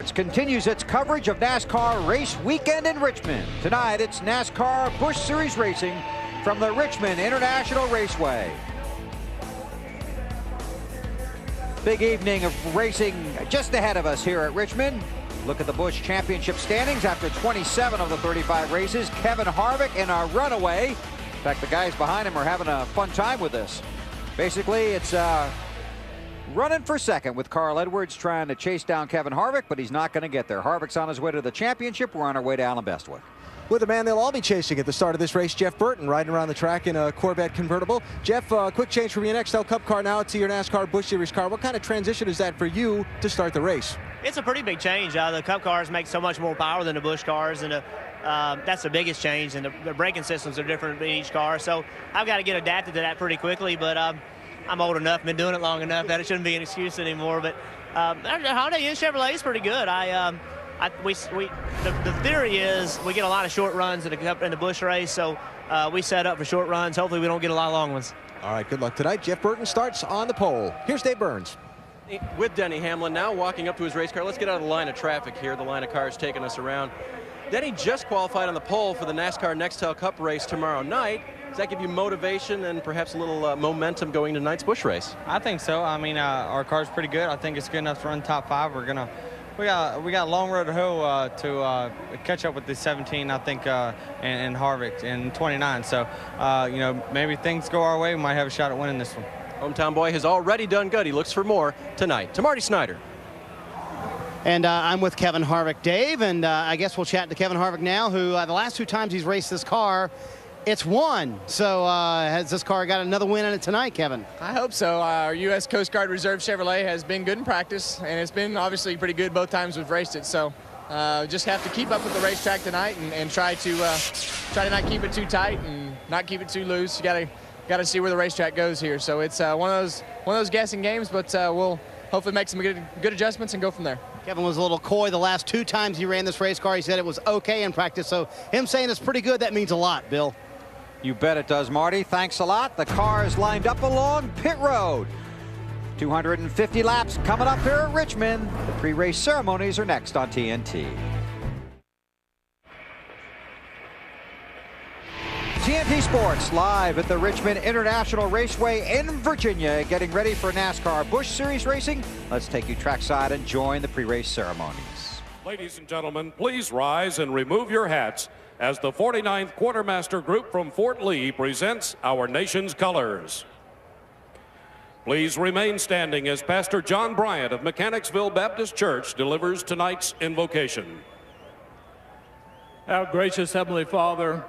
It continues its coverage of NASCAR race weekend in Richmond. Tonight, it's NASCAR Busch Series racing from the Richmond International Raceway. Big evening of racing just ahead of us here at Richmond. Look at the Busch Championship standings after 27 of the 35 races. Kevin Harvick in a runaway. In fact, the guys behind him are having a fun time with this. Basically, it's running for second with Carl Edwards trying to chase down Kevin Harvick, but he's not going to get there. Harvick's on his way to the championship. We're on our way to Alan Bestwick. With a man they'll all be chasing at the start of this race, Jeff Burton, riding around the track in a Corvette convertible. Jeff, quick change from your XL Cup car now to your NASCAR Busch Series car. What kind of transition is that for you to start the race? It's a pretty big change. The Cup cars make so much more power than the Busch cars, and that's the biggest change, and the braking systems are different in each car. So I've got to get adapted to that pretty quickly, but I'm old enough, been doing it long enough that it shouldn't be an excuse anymore. But Honda and Chevrolet is pretty good. The theory is we get a lot of short runs in the Busch race, so we set up for short runs. Hopefully we don't get a lot of long ones. All right, good luck tonight. Jeff Burton starts on the pole. Here's Dave Burns. With Denny Hamlin now walking up to his race car. Let's get out of the line of traffic here. The line of cars taking us around. Denny just qualified on the pole for the NASCAR Nextel Cup race tomorrow night. Does that give you motivation and perhaps a little momentum going to tonight's Busch race? I think so. I mean, our car's pretty good. I think it's good enough to run top 5. We got a long road to hoe to catch up with the 17, I think, and Harvick in 29. So, maybe things go our way. We might have a shot at winning this one. Hometown boy has already done good. He looks for more tonight. To Marty Snyder. And I'm with Kevin Harvick, Dave, and I guess we'll chat to Kevin Harvick now, who the last 2 times he's raced this car, it's won. So has this car got another win in it tonight, Kevin? I hope so. Our U.S. Coast Guard Reserve Chevrolet has been good in practice, and it's been obviously pretty good both times we've raced it. So just have to keep up with the racetrack tonight and try to not keep it too tight and not keep it too loose. You got to see where the racetrack goes here. So it's one of those guessing games, but we'll hopefully make some good adjustments and go from there. Kevin was a little coy the last 2 times he ran this race car. He said it was okay in practice. So him saying it's pretty good, that means a lot, Bill. You bet it does, Marty. Thanks a lot. The car is lined up along pit road. 250 laps coming up here at Richmond. The pre-race ceremonies are next on TNT. TNT Sports live at the Richmond International Raceway in Virginia, getting ready for NASCAR Busch Series racing. Let's take you trackside and join the pre-race ceremonies. Ladies and gentlemen, please rise and remove your hats as the 49th Quartermaster Group from Fort Lee presents our nation's colors. Please remain standing as Pastor John Bryant of Mechanicsville Baptist Church delivers tonight's invocation. Our gracious Heavenly Father,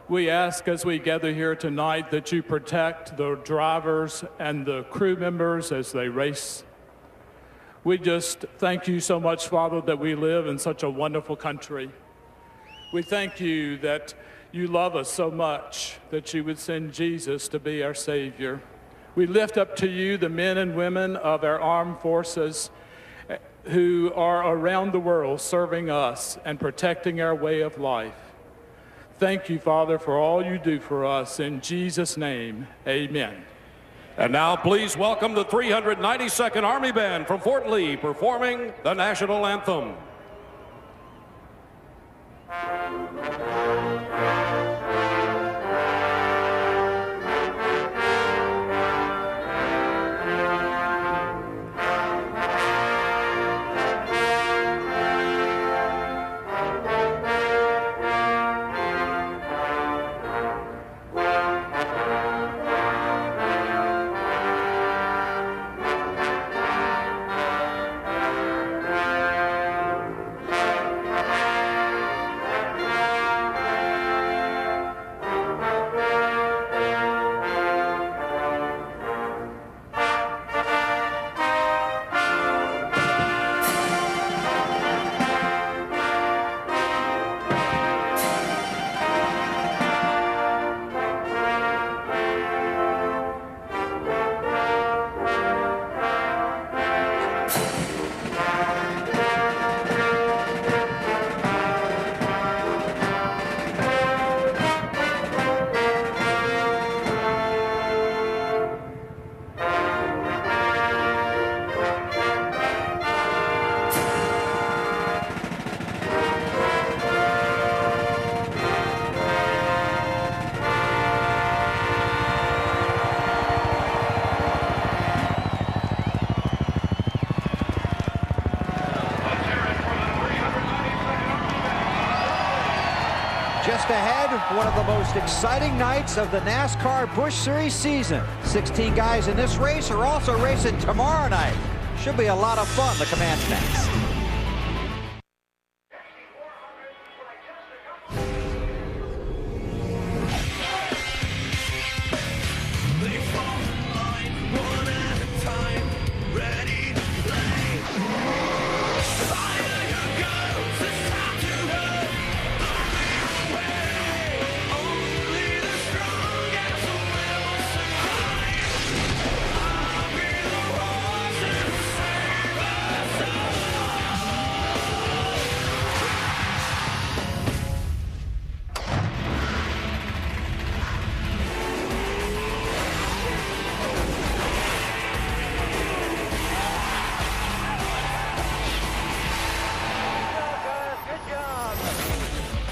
we ask as we gather here tonight that you protect the drivers and the crew members as they race. We just thank you so much, Father, that we live in such a wonderful country. We thank you that you love us so much that you would send Jesus to be our Savior. We lift up to you the men and women of our armed forces who are around the world serving us and protecting our way of life. Thank you, Father, for all you do for us. In Jesus' name, amen. And now please welcome the 392nd Army Band from Fort Lee performing the national anthem. Just ahead, one of the most exciting nights of the NASCAR Busch Series season. 16 guys in this race are also racing tomorrow night. Should be a lot of fun. The Command's next.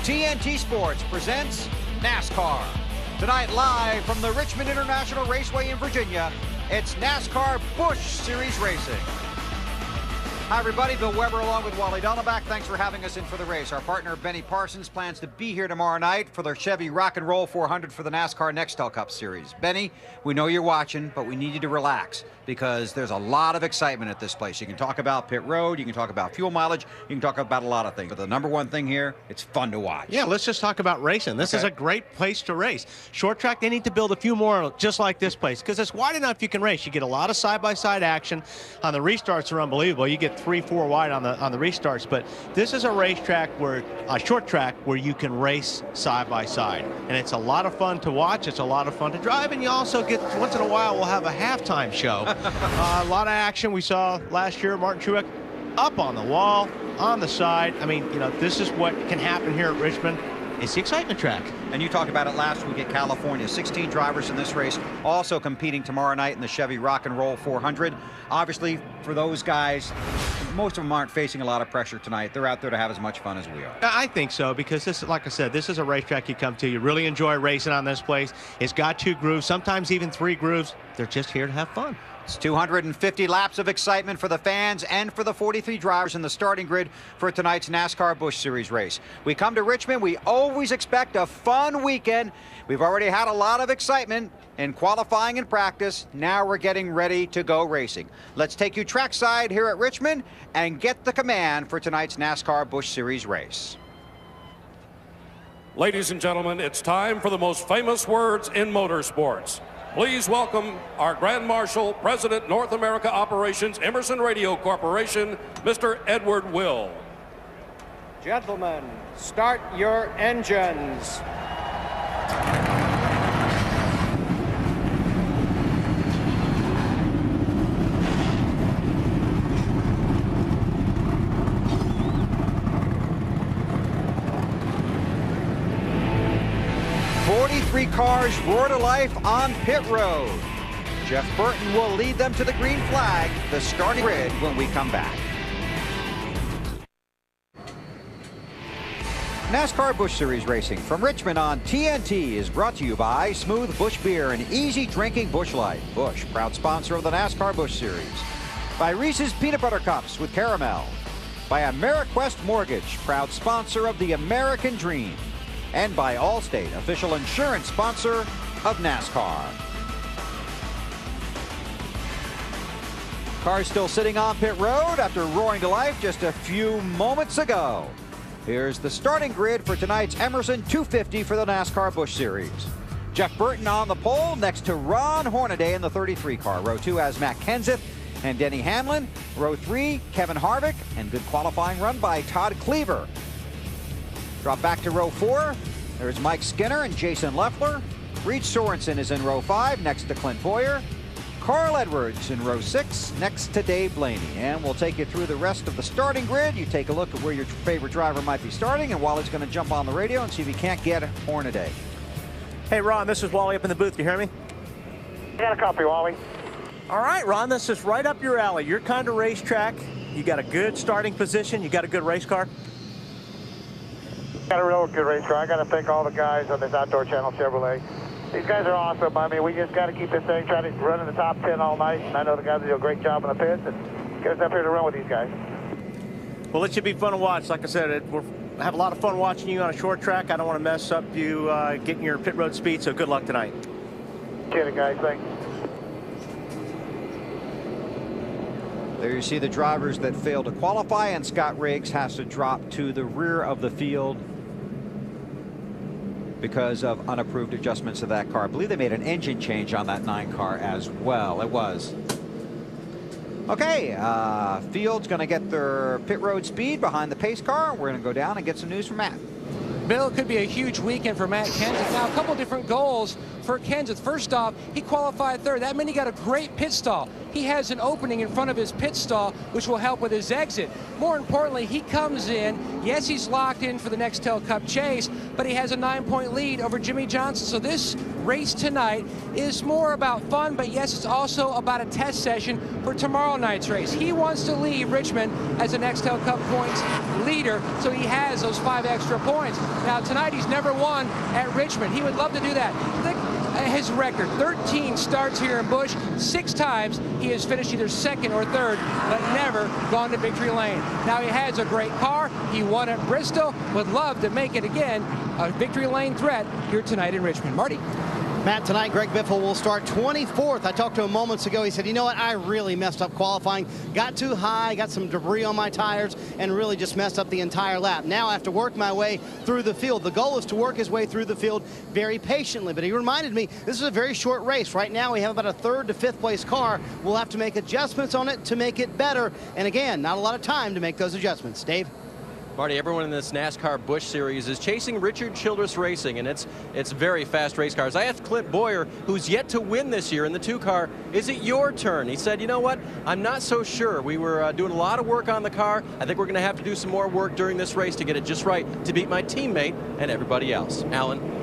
TNT Sports presents NASCAR. Tonight live from the Richmond International Raceway in Virginia, it's NASCAR Busch Series Racing. Hi everybody, Bill Weber along with Wally Donneback. Thanks for having us in for the race. Our partner Benny Parsons plans to be here tomorrow night for their Chevy Rock and Roll 400 for the NASCAR Nextel Cup Series. Benny, we know you're watching, but we need you to relax because there's a lot of excitement at this place. You can talk about pit road, you can talk about fuel mileage, you can talk about a lot of things. But the number one thing here, it's fun to watch. Yeah, let's just talk about racing. This is a great place to race. Short track, they need to build a few more just like this place because it's wide enough you can race. You get a lot of side-by-side action. On the restarts are unbelievable. You get 3-4 wide on the restarts, but this is a racetrack where a short track where you can race side by side, and it's a lot of fun to watch. It's a lot of fun to drive, and you also get once in a while we'll have a halftime show. A lot of action we saw last year. Martin Truex up on the wall, on the side. I mean, you know, this is what can happen here at Richmond. It's the excitement track. And you talked about it last week at California. 16 drivers in this race, also competing tomorrow night in the Chevy Rock and Roll 400. Obviously, for those guys, most of them aren't facing a lot of pressure tonight. They're out there to have as much fun as we are. I think so, because this, like I said, this is a racetrack you come to. You really enjoy racing on this place. It's got 2 grooves, sometimes even 3 grooves. They're just here to have fun. It's 250 laps of excitement for the fans and for the 43 drivers in the starting grid for tonight's NASCAR Busch Series race. We come to Richmond, we always expect a fun weekend. We've already had a lot of excitement in qualifying and practice. Now we're getting ready to go racing. Let's take you trackside here at Richmond and get the command for tonight's NASCAR Busch Series race. Ladies and gentlemen, it's time for the most famous words in motorsports. Please welcome our Grand Marshal, President, North America Operations, Emerson Radio Corporation, Mr. Edward Will. Gentlemen, start your engines. 43 cars roar to life on pit road. Jeff Burton will lead them to the green flag, the starting grid, when we come back. NASCAR Busch Series Racing from Richmond on TNT is brought to you by Smooth Busch Beer and easy drinking Busch Light. Busch, proud sponsor of the NASCAR Busch Series. By Reese's Peanut Butter Cups with caramel. By AmeriQuest Mortgage, proud sponsor of the American Dream. And by Allstate, official insurance sponsor of NASCAR. Cars still sitting on pit road after roaring to life just a few moments ago. Here's the starting grid for tonight's Emerson 250 for the NASCAR Busch Series. Jeff Burton on the pole next to Ron Hornaday in the 33 car. Row 2 has Matt Kenseth and Denny Hamlin. Row 3, Kevin Harvick, and good qualifying run by Todd Cleaver. Drop back to row 4. There's Mike Skinner and Jason Leffler. Reed Sorensen is in row 5 next to Clint Boyer. Carl Edwards in row 6 next to Dave Blaney. And we'll take you through the rest of the starting grid. You take a look at where your favorite driver might be starting, and Wally's going to jump on the radio and see if he can't get Hornaday. Hey, Ron, this is Wally up in the booth. You hear me? I got a copy, Wally. All right, Ron, this is right up your alley. Your kind of racetrack. You got a good starting position. You got a good race car. Got a real good race car. I got to thank all the guys on this Outdoor Channel Chevrolet. These guys are awesome. I mean, we just got to keep this thing, try to run in the top 10 all night. And I know the guys will do a great job in the pits and get us up here to run with these guys. Well, it should be fun to watch. Like I said, have a lot of fun watching you on a short track. I don't want to mess up you getting your pit road speed, so good luck tonight. Get it, guys. Thanks. There you see the drivers that failed to qualify, and Scott Riggs has to drop to the rear of the field because of unapproved adjustments to that car. I believe they made an engine change on that 9 car as well. It was. Okay, Field's going to get their pit road speed behind the pace car. We're going to go down and get some news from Matt. Bill, it could be a huge weekend for Matt Kenseth. Now, a couple different goals for Kenseth. First off, he qualified third. That meant he got a great pit stall. He has an opening in front of his pit stall, which will help with his exit. More importantly, he comes in. Yes, he's locked in for the Nextel Cup chase, but he has a 9-point lead over Jimmy Johnson. So this race tonight is more about fun, but yes, it's also about a test session for tomorrow night's race. He wants to leave Richmond as a Nextel Cup points leader, so he has those 5 extra points. Now, tonight he's never won at Richmond. He would love to do that. His record, 13 starts here in Busch. 6 times he has finished either second or third, but never gone to victory lane. Now he has a great car. He won at Bristol. Would love to make it again a victory lane threat here tonight in Richmond. Marty? Matt, tonight Greg Biffle will start 24th. I talked to him moments ago. He said, you know what, I really messed up qualifying. Got too high, got some debris on my tires, and really just messed up the entire lap. Now I have to work my way through the field. The goal is to work his way through the field very patiently. But he reminded me, this is a very short race. Right now we have about a 3rd to 5th place car. We'll have to make adjustments on it to make it better. And again, not a lot of time to make those adjustments. Dave? Marty, everyone in this NASCAR Busch Series is chasing Richard Childress Racing, and it's very fast race cars. I asked Clint Boyer, who's yet to win this year in the 2 car, is it your turn? He said, you know what, I'm not so sure. We were doing a lot of work on the car. I think we're going to have to do some more work during this race to get it just right to beat my teammate and everybody else. Alan?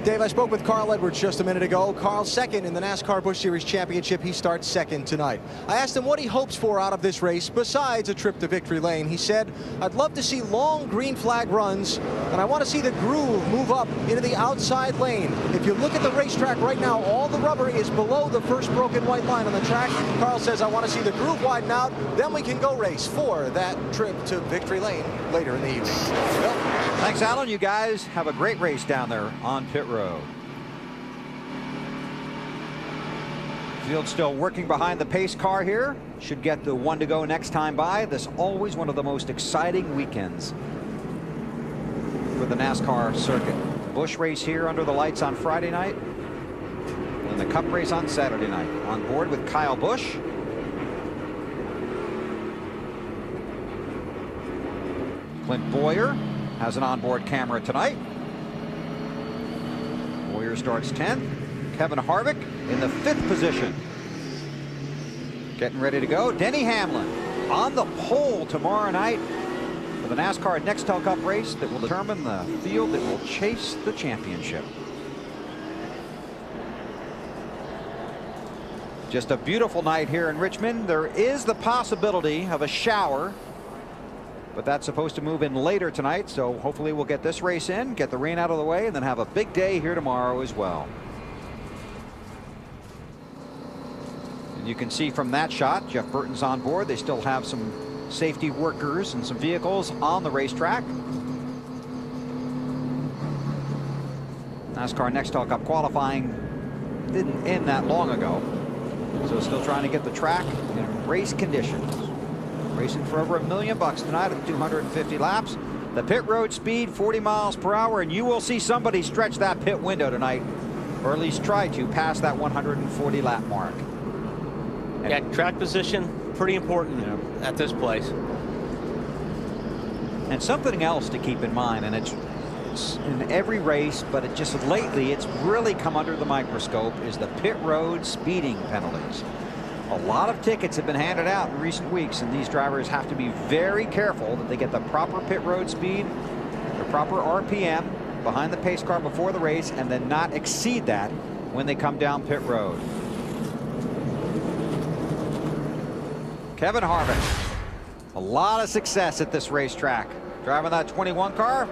Dave, I spoke with Carl Edwards just a minute ago. Carl's second in the NASCAR Busch Series Championship. He starts second tonight. I asked him what he hopes for out of this race besides a trip to victory lane. He said, I'd love to see long green flag runs, and I want to see the groove move up into the outside lane. If you look at the racetrack right now, all the rubber is below the first broken white line on the track. Carl says, I want to see the groove widen out, then we can go race for that trip to victory lane later in the evening. Well, thanks, Alan. You guys have a great race down there on pit road. Field still working behind the pace car here. Should get the 1 to go next time by. This always one of the most exciting weekends for the NASCAR circuit. Busch race here under the lights on Friday night, and the Cup race on Saturday night. On board with Kyle Busch. Clint Boyer has an onboard camera tonight. Boyer starts 10th. Kevin Harvick in the 5th position. Getting ready to go. Denny Hamlin on the pole tomorrow night for the NASCAR Nextel Cup race that will determine the field that will chase the championship. Just a beautiful night here in Richmond. There is the possibility of a shower, but that's supposed to move in later tonight, so hopefully we'll get this race in, get the rain out of the way, and then have a big day here tomorrow as well. And you can see from that shot, Jeff Burton's on board. They still have some safety workers and some vehicles on the racetrack. NASCAR Nextel Cup qualifying didn't end that long ago, so still trying to get the track in race conditions. Racing for over $1 million tonight at 250 laps. The pit road speed 40 miles per hour, and you will see somebody stretch that pit window tonight, or at least try to pass that 140 lap mark. And yeah, track position pretty important at this place. And something else to keep in mind, and it's in every race, but it just lately it's really come under the microscope, is the pit road speeding penalties. A lot of tickets have been handed out in recent weeks, and these drivers have to be very careful that they get the proper pit road speed, the proper RPM behind the pace car before the race, and then not exceed that when they come down pit road. Kevin Harvick, a lot of success at this racetrack. Driving that 21 car,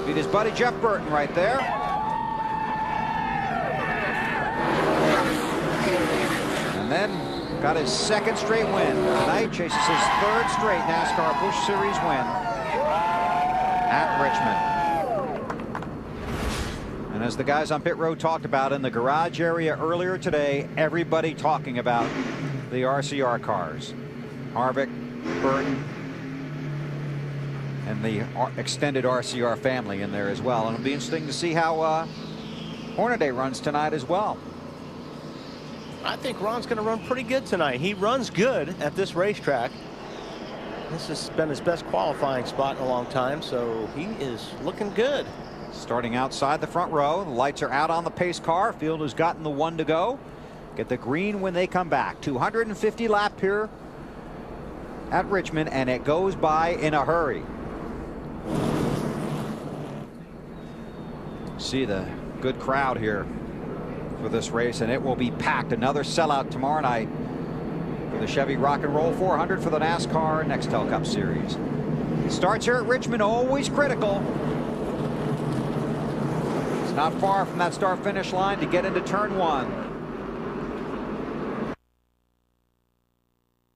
beat his buddy Jeff Burton right there. And then got his 2nd straight win. Tonight chases his 3rd straight NASCAR Busch Series win. at Richmond. And as the guys on pit road talked about in the garage area earlier today, everybody talking about the RCR cars. Harvick, Burton, and the extended RCR family in there as well. And it'll be interesting to see how Hornaday runs tonight as well. I think Ron's going to run pretty good tonight. He runs good at this racetrack. This has been his best qualifying spot in a long time, so he is looking good. Starting outside the front row, the lights are out on the pace car. Field has gotten the 1 to go. Get the green when they come back. 250 lap here at Richmond, and it goes by in a hurry. See the good crowd here for this race, and it will be packed. Another sellout tomorrow night for the Chevy Rock and Roll 400 for the NASCAR Nextel Cup Series. It starts here at Richmond, always critical. It's not far from that start finish line to get into turn 1.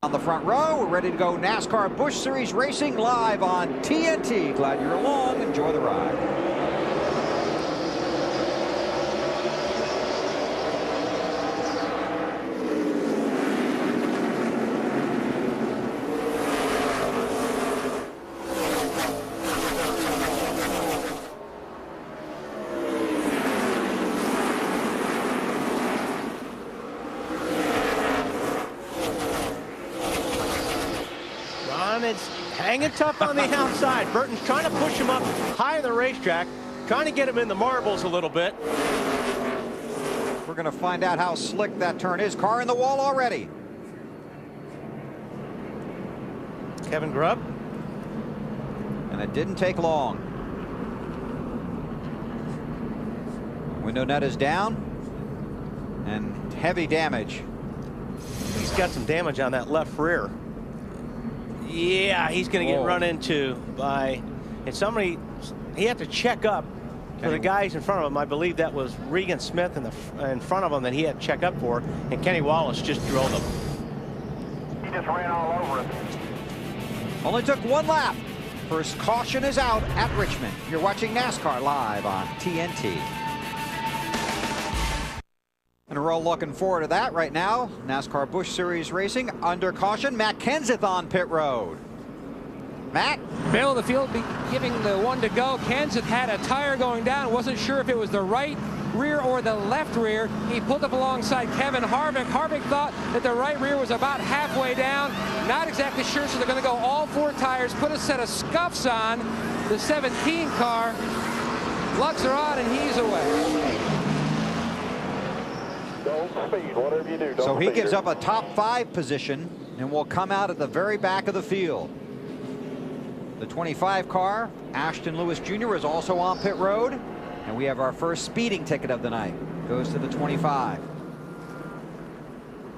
On the front row, we're ready to go. NASCAR Busch Series Racing live on TNT. Glad you're along. Enjoy the ride. It's hanging tough on the outside. Burton's trying to push him up high in the racetrack, trying to get him in the marbles a little bit. We're going to find out how slick that turn is. Car in the wall already. Kevin Grubb. And it didn't take long. Window net is down. And heavy damage. He's got some damage on that left rear. Yeah, he's going to get run into by, and somebody, he had to check up for the guys in front of him. I believe that was Regan Smith in front of him that he had to check up for, and Kenny Wallace just drilled him. He just ran all over it. Only took 1 lap. First caution is out at Richmond. You're watching NASCAR live on TNT. And we're all looking forward to that right now. NASCAR Busch Series Racing under caution. Matt Kenseth on pit road. Matt? Middle of the field giving the 1 to go. Kenseth had a tire going down. Wasn't sure if it was the right rear or the left rear. He pulled up alongside Kevin Harvick. Harvick thought that the right rear was about halfway down. Not exactly sure, so they're going to go all 4 tires, put a set of scuffs on the 17 car. Lugs are on, and he's away. Don't speed, whatever you do. So he gives up a top 5 position and will come out at the very back of the field. The 25 car, Ashton Lewis Jr. is also on pit road. And we have our first speeding ticket of the night. Goes to the 25.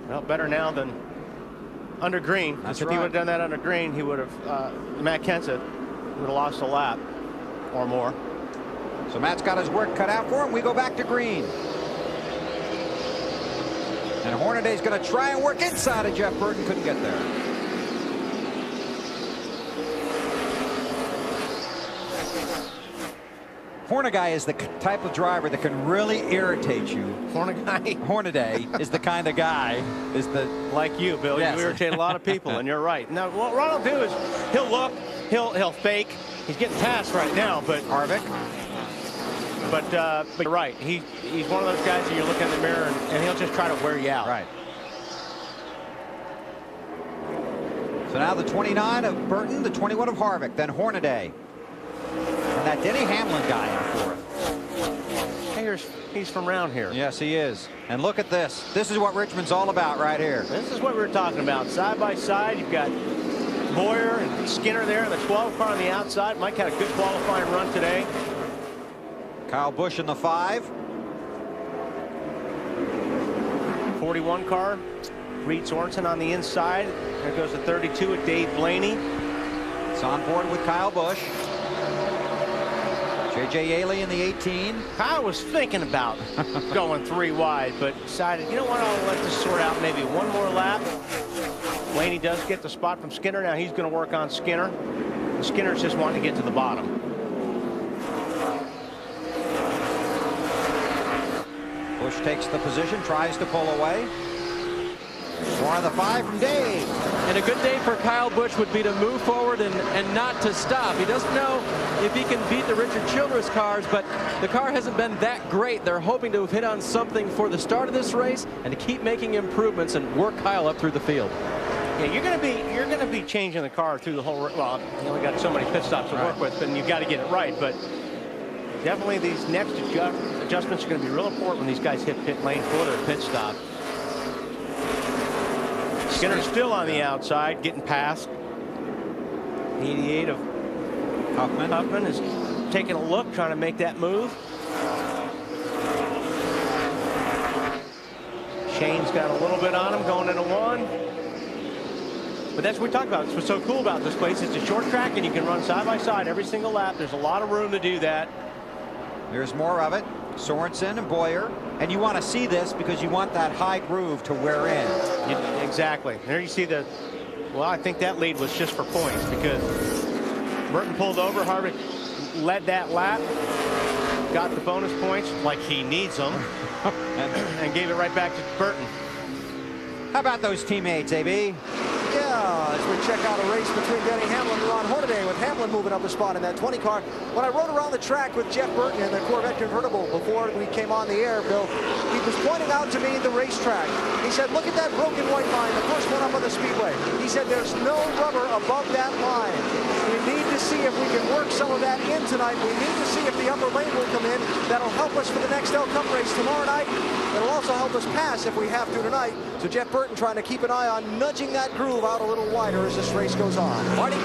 Well, better now than under green. That's if right. he would have done that under green, he would have, Matt Kenseth would have lost a lap or more. So Matt's got his work cut out for him. We go back to green. And Hornaday's going to try and work inside of Jeff Burton. Couldn't get there. Hornaday is the type of driver that can really irritate you. Hornaday is the kind of guy. Like you, Bill. Yes. You irritate a lot of people, and you're right. Now, what Ron will do is he'll look, he'll fake. He's getting past right now, but Harvick. But you're right. He's one of those guys that you look in the mirror and he'll just try to wear you out. Right. So now the 29 of Burton, the 21 of Harvick, then Hornaday. And that Denny Hamlin guy in fourth. He's from around here. Yes, he is. And look at this. This is what Richmond's all about right here. This is what we were talking about. Side by side, you've got Boyer and Skinner there, and the 12 car on the outside. Mike had a good qualifying run today. Kyle Busch in the 5. 41 car, Reed Sorensen on the inside. There goes the 32 with Dave Blaney. It's on board with Kyle Busch. J.J. Yaley in the 18. Kyle was thinking about going 3 wide, but decided, you know what, I'll let this sort out maybe 1 more lap. Blaney does get the spot from Skinner. Now he's going to work on Skinner. Skinner's just wanting to get to the bottom. Busch takes the position, tries to pull away. 4 on the 5 from Dave. And a good day for Kyle Busch would be to move forward and not to stop. He doesn't know if he can beat the Richard Childress cars, but the car hasn't been that great. They're hoping to hit on something for the start of this race and to keep making improvements and work Kyle up through the field. Yeah, you're going to be changing the car through the whole. Well, you only got so many pit stops to work with, and you've got to get it right. But definitely these next adjustments are going to be real important when these guys hit pit lane 4 to a pit stop. Skinner's still on the outside, getting past. 88 of Huffman. Huffman is taking a look, trying to make that move. Shane's got a little bit on him going into 1. But that's what we talked about. It's what's so cool about this place. It's a short track, and you can run side by side every single lap. There's a lot of room to do that. There's more of it. Sorensen and Boyer. And you want to see this because you want that high groove to wear in. Exactly. There you see the. Well, I think that lead was just for points because Burton pulled over. Harvick led that lap, got the bonus points like he needs them, and gave it right back to Burton. How about those teammates, AB? Yeah, as we check out a race between Denny Hamlin and Ron Hornaday, with Hamlin moving up a spot in that 20 car. When I rode around the track with Jeff Burton in the Corvette convertible before we came on the air, Bill, he was pointing out to me the racetrack. He said, look at that broken white line, the first one up on the speedway. He said, there's no rubber above that line. We need to see if we can work some of that in tonight. We need to see if the upper lane will come in. That'll help us for the next L Cup race tomorrow night. It'll also help us pass if we have to tonight. So Jeff Burton trying to keep an eye on nudging that groove out a little wider as this race goes on. Marty?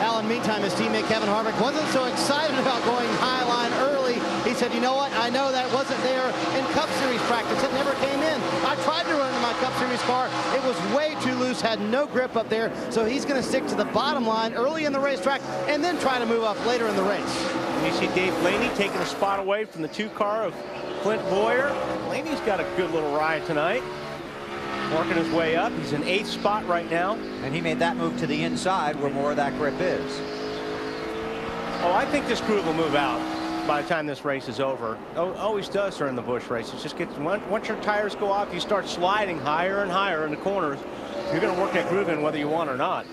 Alan, meantime, his teammate Kevin Harvick wasn't so excited about going high line early. He said, you know what? I know that wasn't there in Cup Series practice. It never came in. I tried to run in my Cup Series car. It was way too loose, had no grip up there. So he's going to stick to the bottom line early in the racetrack and then try to move up later in the race. And you see Dave Blaney taking a spot away from the 2 car of Clint Boyer. Blaney's got a good little ride tonight. Working his way up. He's in 8th spot right now. And he made that move to the inside where more of that grip is. Oh, I think this groove will move out by the time this race is over. Always does during the Busch races. Just gets once your tires go off, you start sliding higher and higher in the corners. You're going to work that groove in whether you want or not.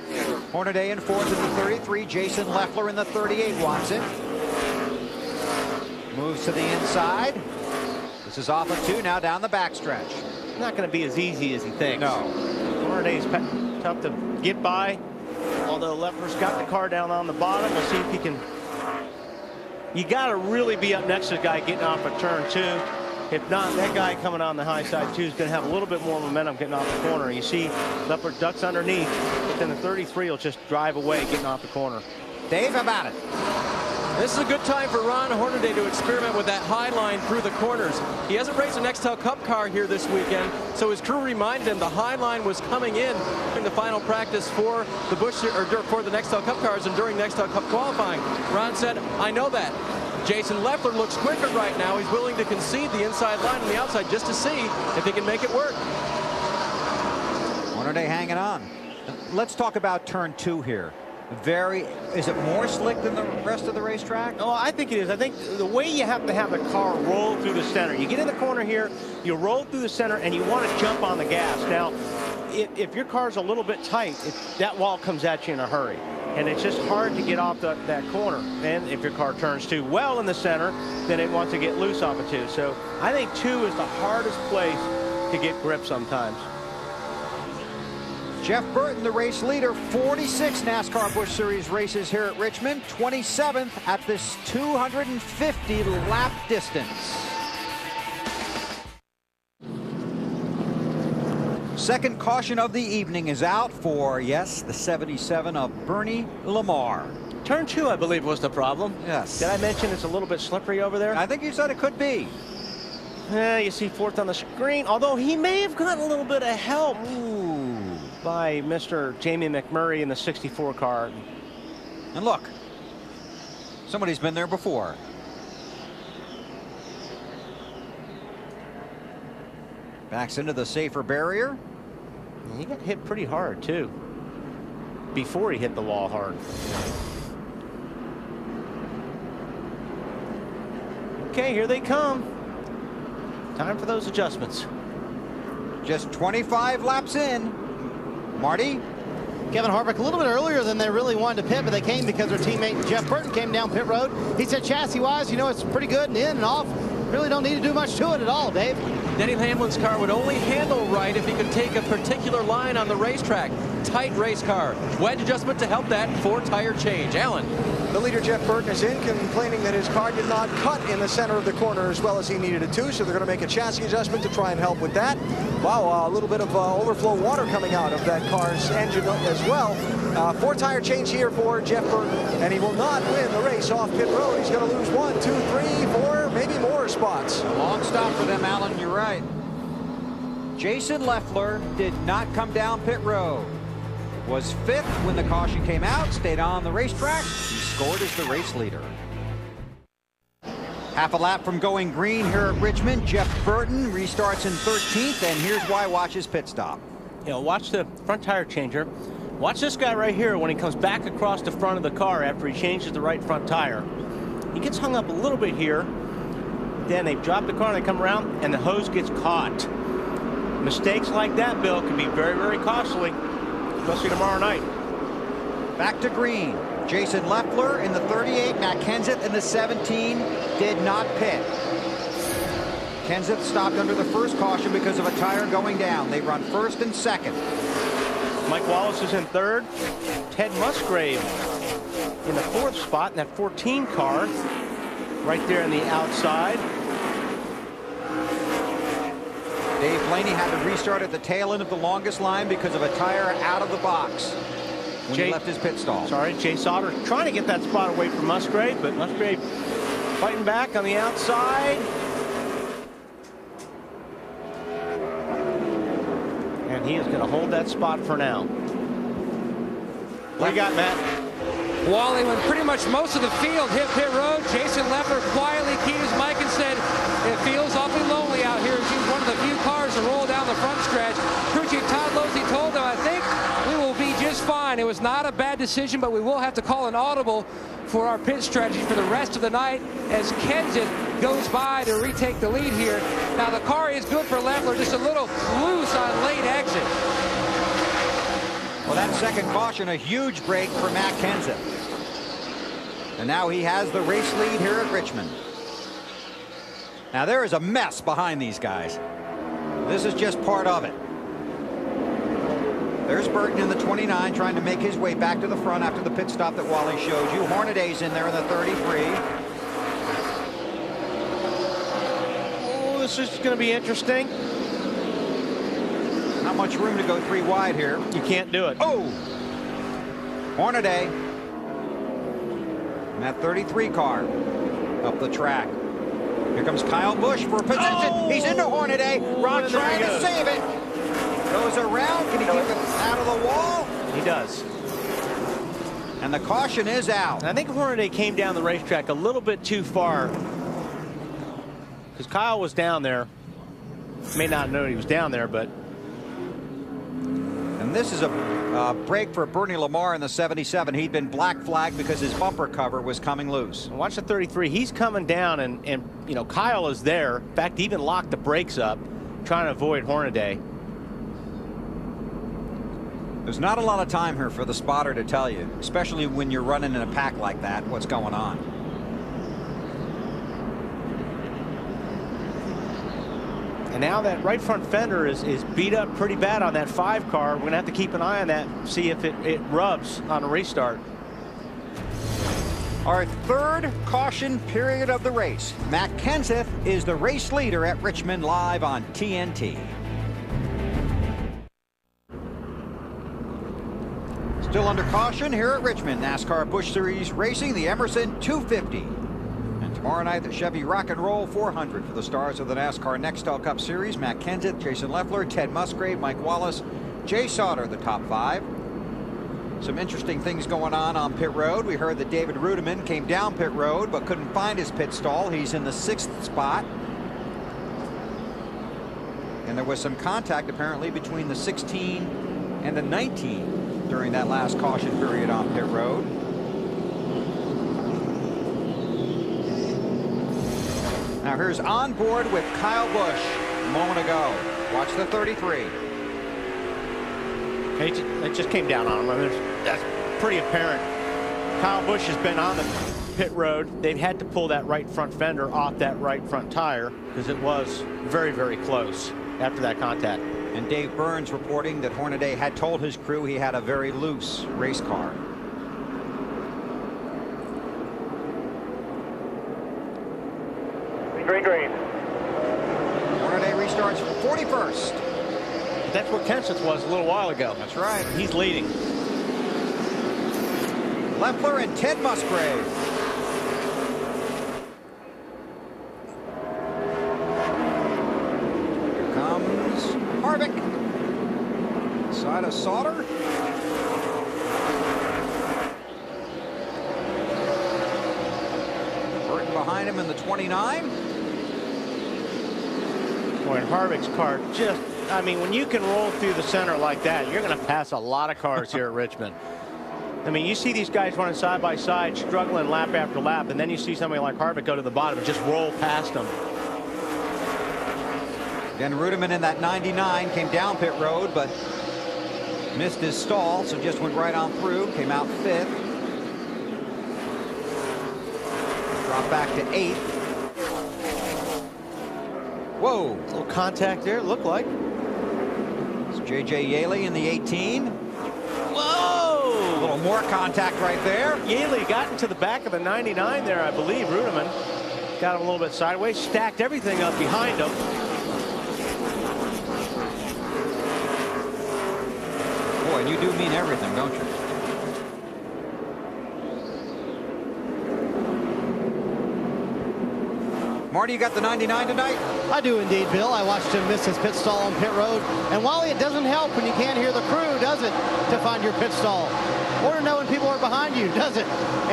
Hornaday in 4th in the 33. Jason Leffler in the 38 wants it. Moves to the inside. This is off of 2 now down the backstretch. Not going to be as easy as he thinks. No. Hornaday's tough to get by, although Leffler's got the car down on the bottom. We'll see if he can. You got to really be up next to the guy getting off of turn 2. If not, that guy coming on the high side 2 is going to have a little bit more momentum getting off the corner. You see Leffler ducks underneath, but then the 33 will just drive away getting off the corner. Dave, how about it? This is a good time for Ron Hornaday to experiment with that high line through the corners. He hasn't raced a Nextel Cup car here this weekend, so his crew reminded him the high line was coming in the final practice for the Busch or for the Nextel Cup cars and during Nextel Cup qualifying. Ron said, I know that. Jason Leffler looks quicker right now. He's willing to concede the inside line and the outside just to see if he can make it work. Hornaday hanging on. Let's talk about turn 2 here. Is it more slick than the rest of the racetrack? Oh, I think it is. I think the way you have to have the car roll through the center. You get in the corner here, you roll through the center, and you want to jump on the gas. Now, if your car's a little bit tight, that wall comes at you in a hurry. And it's just hard to get off that corner. And if your car turns too well in the center, then it wants to get loose off of 2. So I think 2 is the hardest place to get grip sometimes. Jeff Burton, the race leader, 46 NASCAR Busch Series races here at Richmond, 27th at this 250 lap distance. Second caution of the evening is out for, yes, the 77 of Bernie Lamar. Turn 2, I believe, was the problem. Yes. Did I mention it's a little bit slippery over there? I think you said it could be. You see 4th on the screen, although he may have gotten a little bit of help. Ooh. By Mr. Jamie McMurray in the 64 car. And look, somebody's been there before. Backs into the safer barrier. He got hit pretty hard, too, before he hit the wall hard. Okay, here they come. Time for those adjustments. Just 25 laps in. Marty? Kevin Harvick a little bit earlier than they really wanted to pit, but they came because their teammate Jeff Burton came down pit road. He said chassis-wise, you know, it's pretty good and in and off. Really don't need to do much to it at all, Dave. Denny Hamlin's car would only handle right if he could take a particular line on the racetrack. Tight race car. Wedge adjustment to help that. 4-tire change. Alan. The leader, Jeff Burton, is in, complaining that his car did not cut in the center of the corner as well as he needed it to, so they're going to make a chassis adjustment to try and help with that. Wow, a little bit of overflow water coming out of that car's engine as well. 4-tire change here for Jeff Burton, and he will not win the race off pit road. He's going to lose 1, 2, 3, 4, maybe more spots. A long stop for them, Alan. You're right. Jason Leffler did not come down pit road. Was 5th when the caution came out, stayed on the racetrack. He scored as the race leader. Half a lap from going green here at Richmond. Jeff Burton restarts in 13th, and here's why. Watch his pit stop. You know, watch the front tire changer. Watch this guy right here when he comes back across the front of the car after he changes the right front tire. He gets hung up a little bit here. Then they drop the car and they come around, and the hose gets caught. Mistakes like that, Bill, can be very, very costly, especially tomorrow night. Back to green. Jason Leffler in the 38, Matt Kenseth in the 17 did not pit. Kenseth stopped under the first caution because of a tire going down. They run first and second. Mike Wallace is in third. Ted Musgrave in the 4th spot in that 14 car, right there on the outside. Dave Blaney had to restart at the tail end of the longest line because of a tire out of the box when he left his pit stall. Sorry, Jay Sauter trying to get that spot away from Musgrave, but Musgrave fighting back on the outside. And he is going to hold that spot for now. What do you got, Matt? Wally, when pretty much most of the field hit pit road, Jason Leffler quietly keyed his mic and said, "It feels awfully lonely out here." He's one of the few cars to roll down the front stretch. Crew Chief Todd Losey told him, "I think we will be just fine. It was not a bad decision, but we will have to call an audible for our pit strategy for the rest of the night as Kenseth goes by to retake the lead here." Now the car is good for Leffler, just a little loose on late exit. Well, that second caution, a huge break for Matt Kenseth. And now he has the race lead here at Richmond. Now there is a mess behind these guys. This is just part of it. There's Burton in the 29 trying to make his way back to the front after the pit stop that Wally showed you. Hornaday's in there in the 33. Oh, this is going to be interesting. Not much room to go 3 wide here. You can't do it. Oh! Hornaday. And that 33 car up the track. Here comes Kyle Busch for a position. Oh! He's into Hornaday. Ron trying to save it. Goes around. Can he keep it out of the wall? He does. And the caution is out. And I think Hornaday came down the racetrack a little bit too far because Kyle was down there. May not know he was down there, but. And this is a break for Bernie Lamar in the 77. He'd been black flagged because his bumper cover was coming loose. Watch the 33. He's coming down, and you know, Kyle is there. In fact, he even locked the brakes up, trying to avoid Hornaday. There's not a lot of time here for the spotter to tell you, especially when you're running in a pack like that, what's going on. And now that right front fender is beat up pretty bad on that 5 car. We're going to have to keep an eye on that, see if it rubs on a restart. Our third caution period of the race. Matt Kenseth is the race leader at Richmond, live on TNT. Still under caution here at Richmond. NASCAR Busch Series Racing, the Emerson 250. And tomorrow night, the Chevy Rock and Roll 400 for the stars of the NASCAR Nextel Cup Series. Matt Kenseth, Jason Leffler, Ted Musgrave, Mike Wallace, Jay Sauter, the top 5. Some interesting things going on pit road. We heard that David Rudiman came down pit road but couldn't find his pit stall. He's in the 6th spot. And there was some contact apparently between the 16 and the 19 during that last caution period on pit road. Now here's on board with Kyle Busch a moment ago. Watch the 33. It just came down on him. That's pretty apparent. Kyle Busch has been on the pit road. They've had to pull that right front fender off that right front tire because it was very, very close after that contact. And Dave Burns reporting that Hornaday had told his crew he had a very loose race car. Green, green. Hornaday restarts for 41st. That's where Kenseth was a little while ago. That's right. He's leading. Leffler and Ted Musgrave. Here comes Harvick. Side of Sauter. Burton behind him in the 29. Boy, and Harvick's car just, I mean, when you can roll through the center like that, you're going to pass a lot of cars here at Richmond. I mean, you see these guys running side by side, struggling lap after lap, and then you see somebody like Harvick go to the bottom and just roll past them. Again, Ruderman in that 99 came down pit road, but missed his stall, so just went right on through, came out 5th. Dropped back to 8th. Whoa. A little contact there, it looked like. It's J.J. Yaley in the 18. Whoa! A little more contact right there. Yaley got into the back of the 99 there, I believe. Ruderman got him a little bit sideways, stacked everything up behind him. Boy, and you do mean everything, don't you? Marty, you got the 99 tonight? I do indeed, Bill. I watched him miss his pit stall on pit road. And while it doesn't help when you can't hear the crew, does it, to find your pit stall? Or to know when people are behind you, does it?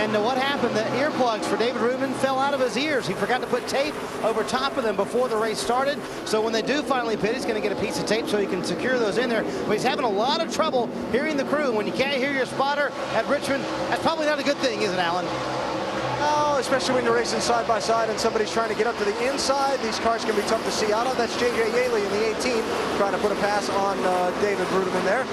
And what happened, the earplugs for David Ruderman fell out of his ears. He forgot to put tape over top of them before the race started. So when they do finally pit, he's going to get a piece of tape so he can secure those in there. But he's having a lot of trouble hearing the crew. When you can't hear your spotter at Richmond, that's probably not a good thing, is it, Alan? Oh, especially when you're racing side by side and somebody's trying to get up to the inside. These cars can be tough to see out of. That's J.J. Yaley in the 18 trying to put a pass on David Ruderman there.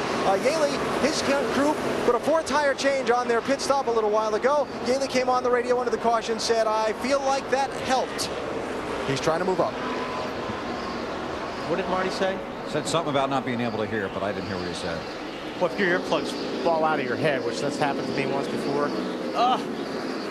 Yaley, his crew put a 4-tire change on their pit stop a little while ago. Yaley came on the radio under the caution, said, I feel like that helped. He's trying to move up. What did Marty say? Said something about not being able to hear, but I didn't hear what he said. Well, if your earplugs fall out of your head, which that's happened to me once before,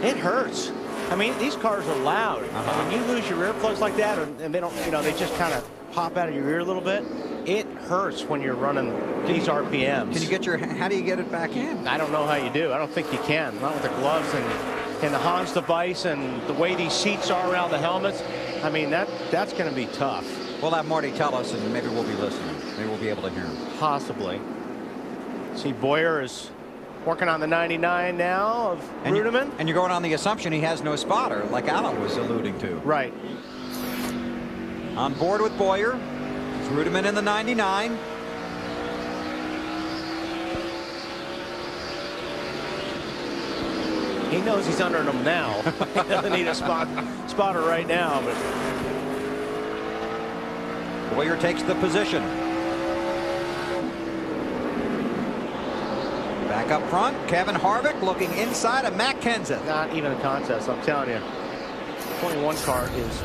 it hurts. I mean, these cars are loud. When you lose your earplugs like that, and they don't, you know, they just kind of pop out of your ear a little bit, it hurts when you're running these RPMs. Can you get your, how do you get it back in? I don't know how you do. I don't think you can. Not with the gloves and the Hans device and the way these seats are around the helmets. I mean, that's going to be tough. We'll have Marty tell us, and maybe we'll be listening. Maybe we'll be able to hear him. Possibly. See, Boyer is working on the 99 now of Ruderman. And you're going on the assumption he has no spotter, like Alan was alluding to. Right. On board with Boyer. It's Ruderman in the 99. He knows he's under them now. He doesn't need a spotter right now. But Boyer takes the position. Back up front, Kevin Harvick looking inside of Matt Kenseth. Not even a contest, I'm telling you. 21 car is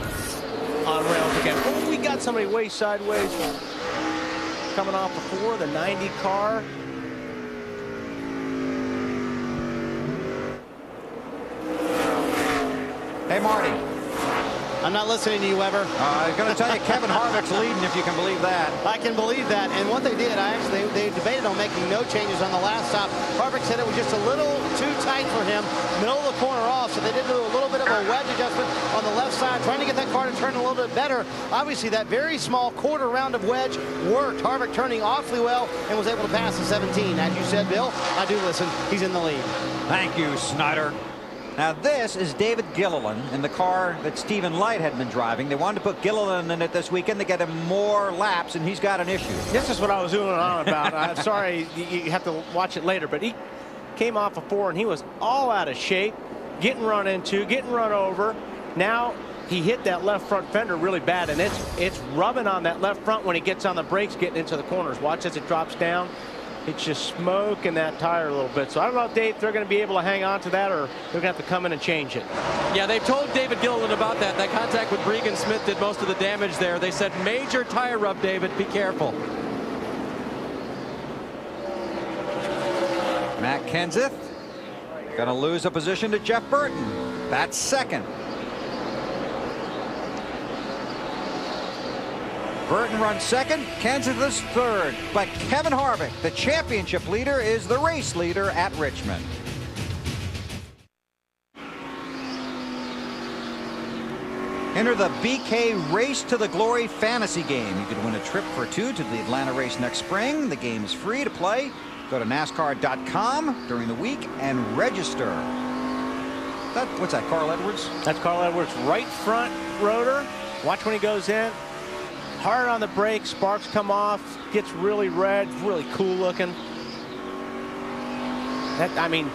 on rails again. Oh, we got somebody way sideways coming off the 4, the 90 car. Hey, Marty. I'm not listening to you, Weber. I was going to tell you Kevin Harvick's leading, if you can believe that. I can believe that. And what they did, they debated on making no changes on the last stop. Harvick said it was just a little too tight for him, middle of the corner off, so they did do a little bit of a wedge adjustment on the left side, trying to get that car to turn a little bit better. Obviously, that very small quarter round of wedge worked. Harvick turning awfully well and was able to pass the 17. As you said, Bill, I do listen. He's in the lead. Thank you, Snyder. Now this is David Gilliland in the car that Stephen Light had been driving. They wanted to put Gilliland in it this weekend to get him more laps, and he's got an issue. This is what I was doing on about. I'm sorry, you have to watch it later, but he came off a 4 and he was all out of shape, getting run into, getting run over. Now he hit that left front fender really bad, and it's rubbing on that left front when he gets on the brakes getting into the corners. Watch as it drops down. It's just smoking that tire a little bit. So I don't know, Dave, if they're going to be able to hang on to that, or they're going to have to come in and change it. Yeah, they've told David Gilliland about that. That contact with Bregan Smith did most of the damage there. They said major tire rub, David. Be careful. Matt Kenseth going to lose a position to Jeff Burton. That's second. Burton runs second, Kenseth is third. But Kevin Harvick, the championship leader, is the race leader at Richmond. Enter the BK Race to the Glory fantasy game. You can win a trip for two to the Atlanta race next spring. The game is free to play. Go to NASCAR.com during the week and register. What's that, Carl Edwards? That's Carl Edwards' right front rotor. Watch when he goes in. Hard on the brake, sparks come off, gets really red, really cool looking. I mean,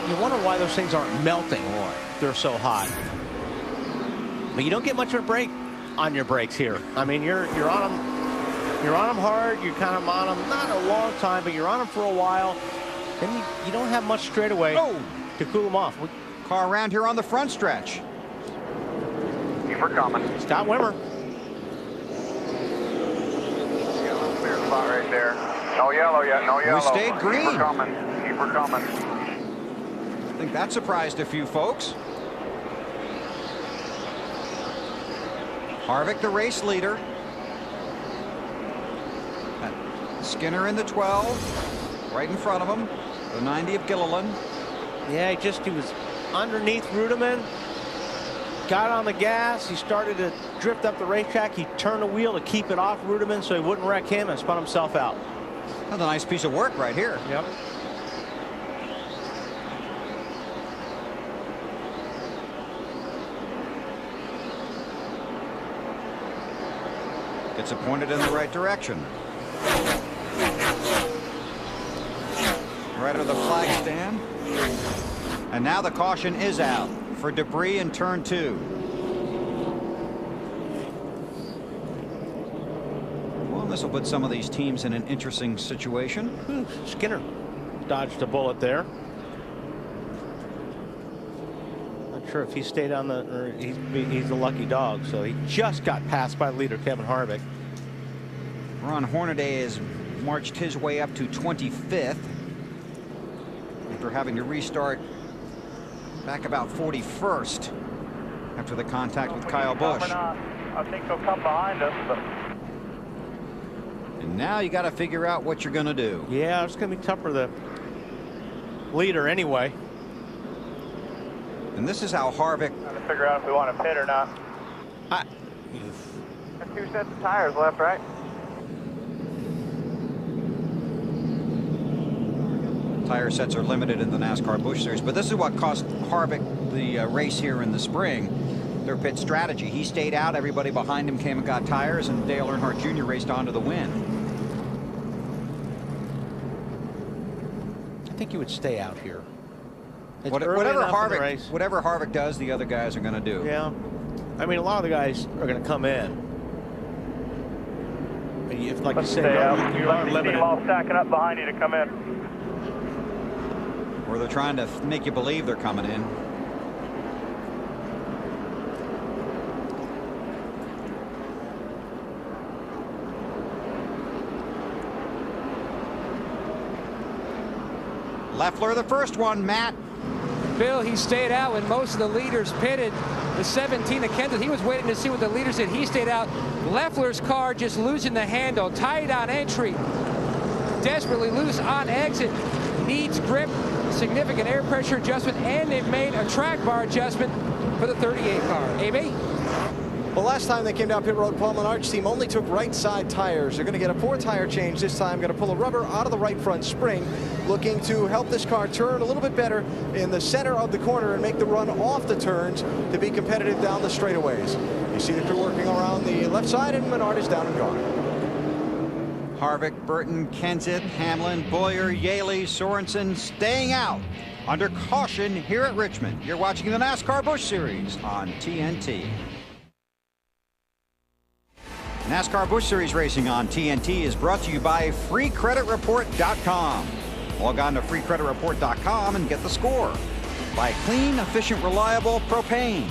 you wonder why those things aren't melting. Boy, they're so hot. But you don't get much of a break on your brakes here. I mean, you're on them. You're on them hard. You're kind of on them not a long time, but you're on them for a while. Then you don't have much straightaway to cool them off. Car around here on the front stretch. Keep her coming. Scott Wimmer. Clear spot right there. No yellow yet. No yellow. We stayed green. Keep her coming. Keep her coming. I think that surprised a few folks. Harvick, the race leader. Skinner in the 12, right in front of him. The 90 of Gilliland. Yeah, he was underneath Rudeman. Got on the gas. He started to drift up the racetrack. He turned the wheel to keep it off Rudeman so he wouldn't wreck him, and spun himself out. That's a nice piece of work right here. Yep. Gets it pointed in the right direction. Right over the flag stand. And now the caution is out for debris in turn 2. Well, this will put some of these teams in an interesting situation. Skinner dodged a bullet there. Not sure if he stayed on the, or he's a lucky dog, so he just got passed by leader Kevin Harvick. Ron Hornaday has marched his way up to 25th after having to restart back about 41st after the contact with Kyle Busch. I think they'll come behind us, but. And now you got to figure out what you're going to do. Yeah, it's going to be tough for the leader anyway. And this is how Harvick. Trying to figure out if we want to pit or not. Got 2 sets of tires left, right? Tire sets are limited in the NASCAR Busch Series, but this is what cost Harvick the race here in the spring. Their pit strategy. He stayed out. Everybody behind him came and got tires, and Dale Earnhardt Jr. raced on to the win. I think you would stay out here. Whatever Harvick does, the other guys are going to do. Yeah. I mean, a lot of the guys are going to come in. If, like you said, you are limited. All stacking up behind you to come in. Or they're trying to make you believe they're coming in. Leffler, the first one, Matt. Bill, he stayed out when most of the leaders pitted. The 17 of Kenseth, he was waiting to see what the leaders did. He stayed out. Leffler's car just losing the handle, tight on entry, desperately loose on exit, needs grip, significant air pressure adjustment, and they've made a track bar adjustment for the 38 car. AB? Well, last time they came down pit road, Paul Menard's team only took right side tires. They're going to get a 4-tire change this time. Going to pull a rubber out of the right front spring, looking to help this car turn a little bit better in the center of the corner and make the run off the turns to be competitive down the straightaways. You see the crew working around the left side, and Menard is down and gone. Harvick, Burton, Kenseth, Hamlin, Boyer, Yaley, Sorensen staying out under caution here at Richmond. You're watching the NASCAR Busch Series on TNT. NASCAR Busch Series racing on TNT is brought to you by FreeCreditReport.com. Log on to FreeCreditReport.com and get the score. By clean, efficient, reliable propane.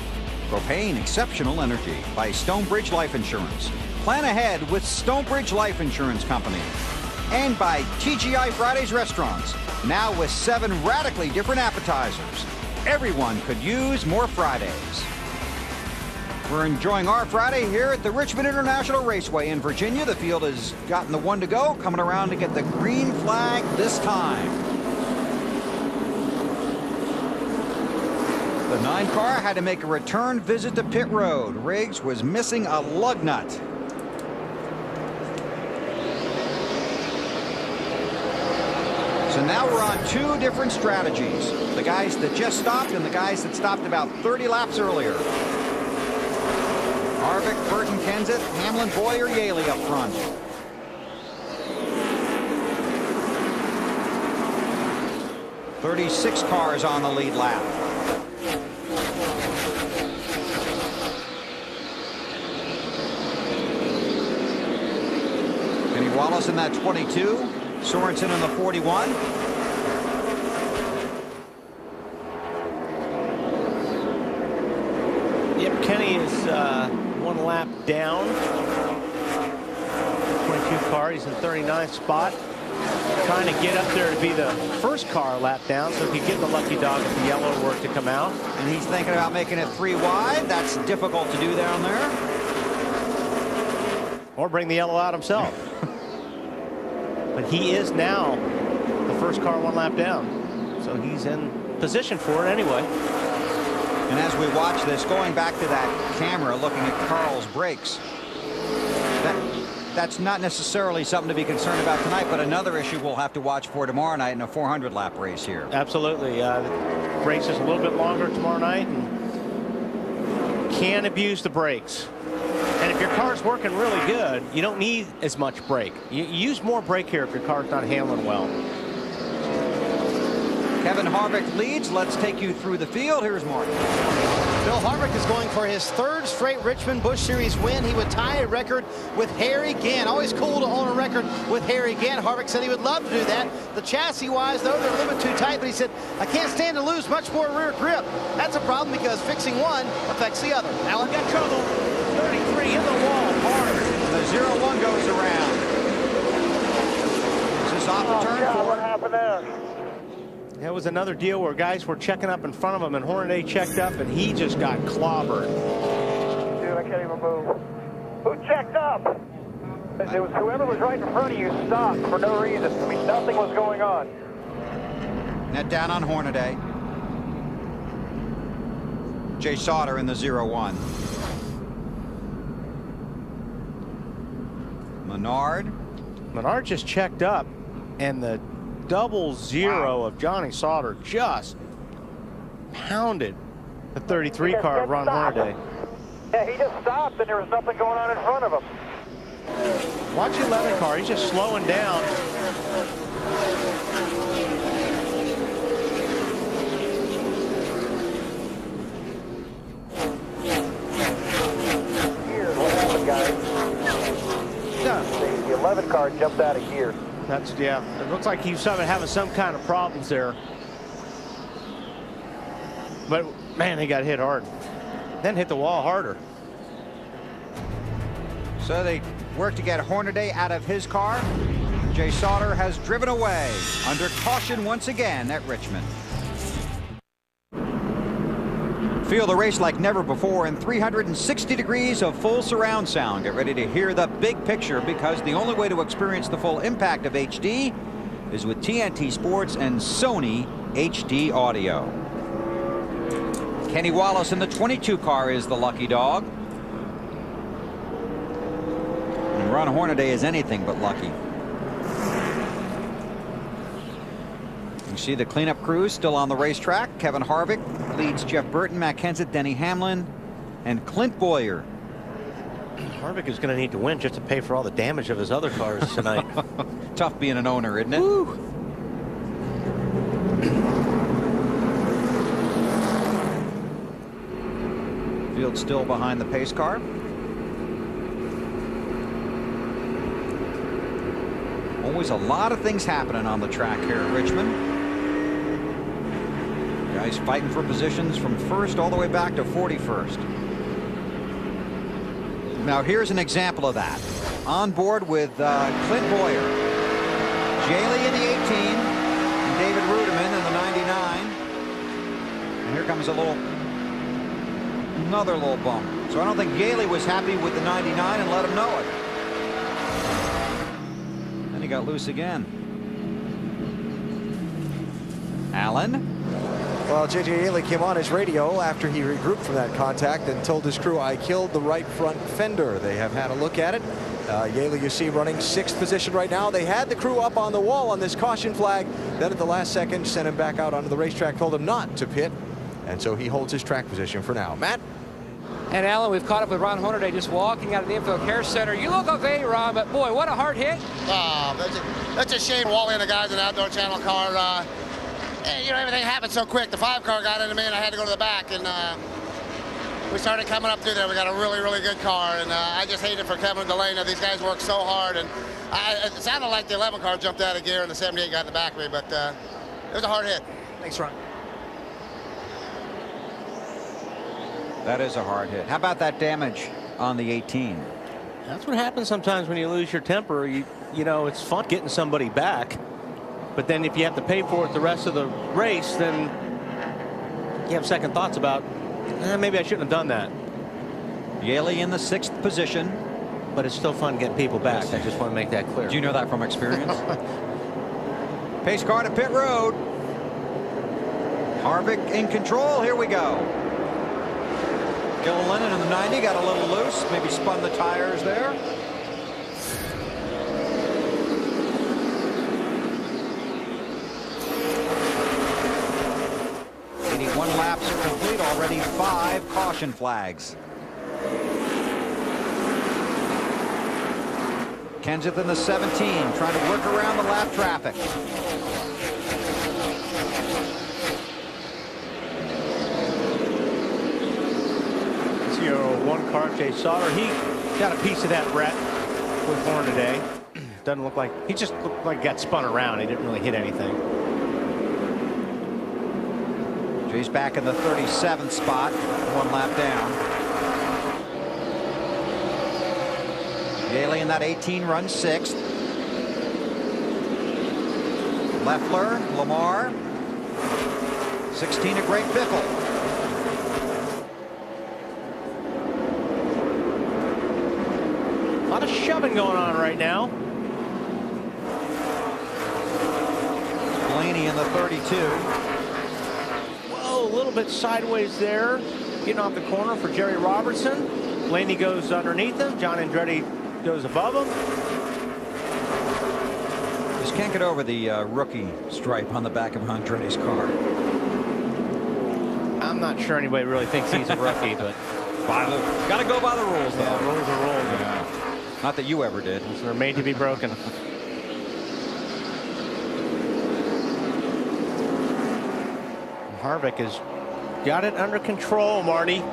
Propane exceptional energy. By Stonebridge Life Insurance. Plan ahead with Stonebridge Life Insurance Company. And by TGI Fridays Restaurants, now with 7 radically different appetizers. Everyone could use more Fridays. We're enjoying our Friday here at the Richmond International Raceway in Virginia. The field has gotten the 1 to go, coming around to get the green flag this time. The 9 car had to make a return visit to pit road. Riggs was missing a lug nut. So now we're on 2 different strategies. The guys that just stopped and the guys that stopped about 30 laps earlier. Harvick, Burton, Kenseth, Hamlin, Boyer, Yaley up front. "36 cars on the lead lap. Kenny Wallace in that 22. Sorensen in the 41. Yep, Kenny is 1 lap down. 22 car, he's in 39th spot. Trying to get up there to be the first car lap down so he could get the lucky dog if the yellow were to come out. And he's thinking about making it 3 wide. That's difficult to do down there. Or bring the yellow out himself. But he is now the first car 1 lap down. So he's in position for it anyway. And as we watch this, going back to that camera, looking at Carl's brakes, that's not necessarily something to be concerned about tonight, but another issue we'll have to watch for tomorrow night in a 400-lap race here. Absolutely. The race is a little bit longer tomorrow night, and can abuse the brakes. And if your car's working really good, you don't need as much brake. You use more brake here if your car's not handling well. Kevin Harvick leads. Let's take you through the field. Here's Mark. Bill Harvick is going for his 3rd straight Richmond Busch Series win. He would tie a record with Harry Gant. Always cool to own a record with Harry Gant. Harvick said he would love to do that. The chassis-wise, though, they're a little bit too tight, but he said, I can't stand to lose much more rear grip. That's a problem because fixing one affects the other. Alan got trouble. 33 in the wall, hard. The 0-1 goes around. This is off the turn 4. What happened there? That was another deal where guys were checking up in front of him, and Hornaday checked up, and he just got clobbered. Dude, I can't even move. Who checked up? It was whoever was right in front of you stopped for no reason. I mean, nothing was going on. Net down on Hornaday. Jay Sauter in the 0-1. Menard just checked up, and the 0-0 of Johnny Sauter just pounded the 33 car of Ron Hornaday. Yeah, he just stopped, and there was nothing going on in front of him. Watch the 11 car, he's just slowing down. Here's what happened, guys. Yeah. The 11 car jumped out of gear. That's, yeah, it looks like he's having some kind of problems there. But, man, he got hit hard. Then hit the wall harder. So they work to get Hornaday out of his car. Jay Sauter has driven away under caution once again at Richmond. Feel the race like never before in 360 degrees of full surround sound. Get ready to hear the big picture, because the only way to experience the full impact of HD is with TNT Sports and Sony HD Audio. Kenny Wallace in the 22 car is the lucky dog. And Ron Hornaday is anything but lucky. You see the cleanup crews still on the racetrack. Kevin Harvick leads Jeff Burton, Matt Kenseth, Denny Hamlin, and Clint Boyer. Harvick is going to need to win just to pay for all the damage of his other cars tonight. Tough being an owner, isn't it? Woo. Field still behind the pace car. Always a lot of things happening on the track here at Richmond. Guys fighting for positions from first all the way back to 41st. Now here's an example of that. On board with Clint Boyer, Jaley in the 18, and David Ruderman in the 99. And here comes another little bump. So I don't think Jaley was happy with the 99 and let him know it. Then he got loose again. Allen. Well, J.J. Jaley came on his radio after he regrouped from that contact and told his crew, I killed the right front fender. They have had a look at it. Jaley, you see, running 6th position right now. They had the crew up on the wall on this caution flag. Then at the last second, sent him back out onto the racetrack, told him not to pit. And so he holds his track position for now. Matt? And Alan, we've caught up with Ron Horner today just walking out of the Infield Care Center. You look okay, Ron, but boy, what a hard hit. That's a shame. Wally and the guys in the Outdoor Channel car, you know, everything happened so quick. The 5 car got into me and I had to go to the back, and we started coming up through there. We got a really, really good car, and I just hate it for Kevin and Delaney. These guys work so hard, and it sounded like the 11 car jumped out of gear and the 78 got in the back of me, but it was a hard hit. Thanks, Ron. That is a hard hit. How about that damage on the 18? That's what happens sometimes when you lose your temper. You know, it's fun getting somebody back, but then if you have to pay for it the rest of the race, then you have second thoughts about, maybe I shouldn't have done that. Jaley in the 6th position. But it's still fun getting people back. I just want to make that clear. Do you know that from experience? Pace car to pit road. Harvick in control. Here we go. Gilliland in the 90 got a little loose, maybe spun the tires there. One laps are complete already. 5 caution flags. Kenseth in the 17 trying to work around the lap traffic. One car, Jay Sauter, he got a piece of that wreck with Horn today. Doesn't look like, he just looked like he got spun around. He didn't really hit anything. Jay's back in the 37th spot, 1 lap down. Jaley in that 18 runs 6th. Leffler, Lamar, 16 a Great Biffle. A lot of shoving going on right now. Blaney in the 32. Whoa, a little bit sideways there. Getting off the corner for Jerry Robertson. Blaney goes underneath him. John Andretti goes above him. Just can't get over the rookie stripe on the back of Andretti's car. I'm not sure anybody really thinks he's a rookie, but got to go by the rules, though. Yeah, rules are rules. Yeah. Not that you ever did. They're made to be broken. Harvick has got it under control, Marty.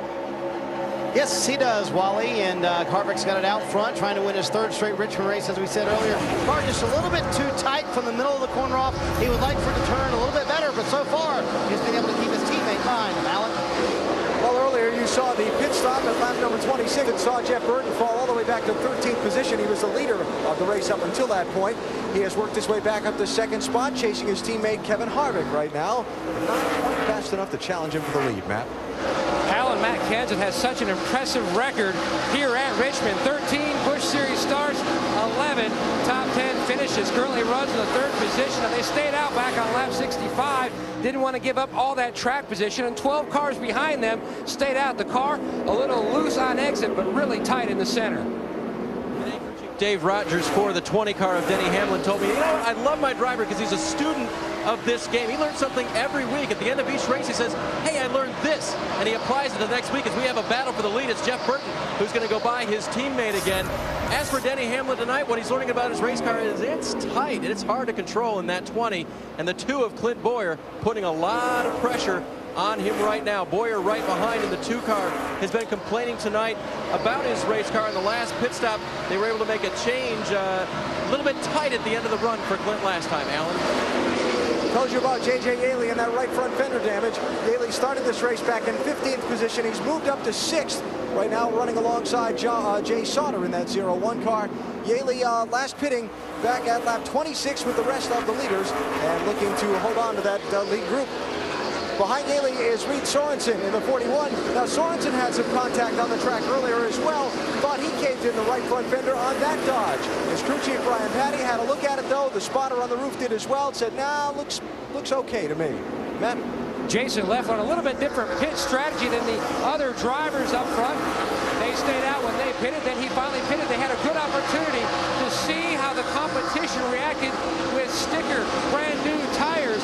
Yes, he does, Wally, and Harvick's got it out front, trying to win his 3rd straight Richmond race, as we said earlier. Car just a little bit too tight from the middle of the corner off. He would like for it to turn a little bit better, but so far, he's been able to keep his teammate behind him. Allen? Well, earlier you saw the pit stop at lap number 26 and saw Jeff Burton fall all the way back to 13th position. He was the leader of the race up until that point. He has worked his way back up to 2nd spot, chasing his teammate Kevin Harvick right now. Not quite fast enough to challenge him for the lead, Matt. Alan, Matt Kenseth has such an impressive record here at Richmond. 13 Busch Series starts, 11 top 10 finishes. Currently runs in the 3rd position, and they stayed out back on lap 65. Didn't want to give up all that track position, and 12 cars behind them stayed out. The car a little loose on exit, but really tight in the center. Dave Rogers for the 20 car of Denny Hamlin told me, you know what, I love my driver because he's a student of this game. He learns something every week. At the end of each race, he says, hey, I learned this. and he applies it the next week as we have a battle for the lead. It's Jeff Burton who's going to go by his teammate again. As for Denny Hamlin tonight, what he's learning about his race car is it's tight and it's hard to control in that 20, and the 2 of Clint Boyer putting a lot of pressure on him right now. Boyer right behind in the 2 car has been complaining tonight about his race car. In the last pit stop, they were able to make a change a little bit tight at the end of the run for Clint last time, Alan. Told you about J.J. Yaley and that right front fender damage. Yaley started this race back in 15th position. He's moved up to 6th right now, running alongside Jay Sauter in that 0-1 car. Yaley last pitting back at lap 26 with the rest of the leaders and looking to hold on to that lead group. Behind Yaley is Reed Sorensen in the 41. Now Sorensen had some contact on the track earlier as well. Thought he caved in the right front fender on that Dodge. His crew chief Brian Patty had a look at it though. The spotter on the roof did as well. Said, nah, looks okay to me. Matt? Jason left on a little bit different pit strategy than the other drivers up front. They stayed out when they pitted, then he finally pitted. They had a good opportunity to see how the competition reacted with sticker brand new tires.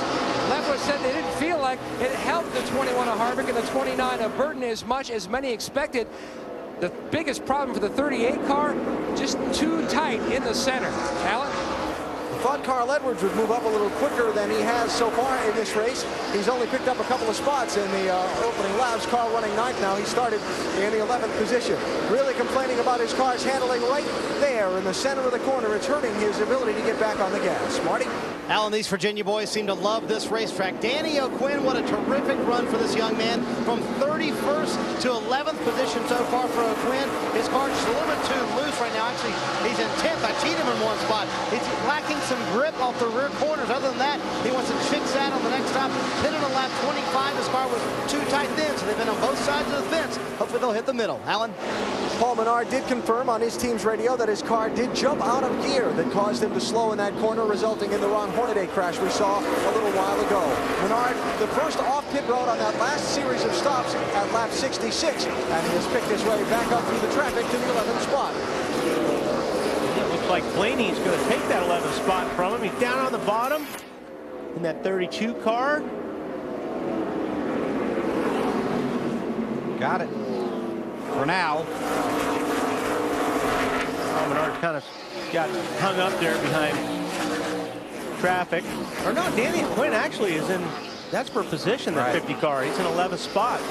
Leffler said they didn't feel like it helped the 21 of Harvick and the 29 of Burton as much as many expected. The biggest problem for the 38 car, just too tight in the center. Alan? I thought Carl Edwards would move up a little quicker than he has so far in this race. He's only picked up a couple of spots in the opening laps. Carl running 9th now. He started in the 11th position. Really complaining about his car's handling right there in the center of the corner. It's hurting his ability to get back on the gas. Marty? Alan, these Virginia boys seem to love this racetrack. Danny O'Quinn, what a terrific run for this young man. From 31st to 11th position so far for O'Quinn. His car's just a little bit too loose right now. Actually, he's in 10th. I cheated him in one spot. He's lacking some grip off the rear corners. Other than that, he wants to fix that on the next stop. Then on lap 25, his car was too tight then, so they've been on both sides of the fence. Hopefully they'll hit the middle. Alan? Paul Menard did confirm on his team's radio that his car did jump out of gear that caused him to slow in that corner, resulting in the Ron Hornaday crash we saw a little while ago. Menard, the first off pit road on that last series of stops at lap 66, and he has picked his way back up through the traffic to the 11th spot. It looks like Blaney's going to take that 11th spot from him. He's down on the bottom in that 32 car. Got it. For now. Menard kind of got hung up there behind traffic. Or no, Danny Quinn actually is in, that's for position, that 50 car. He's in 11th spot.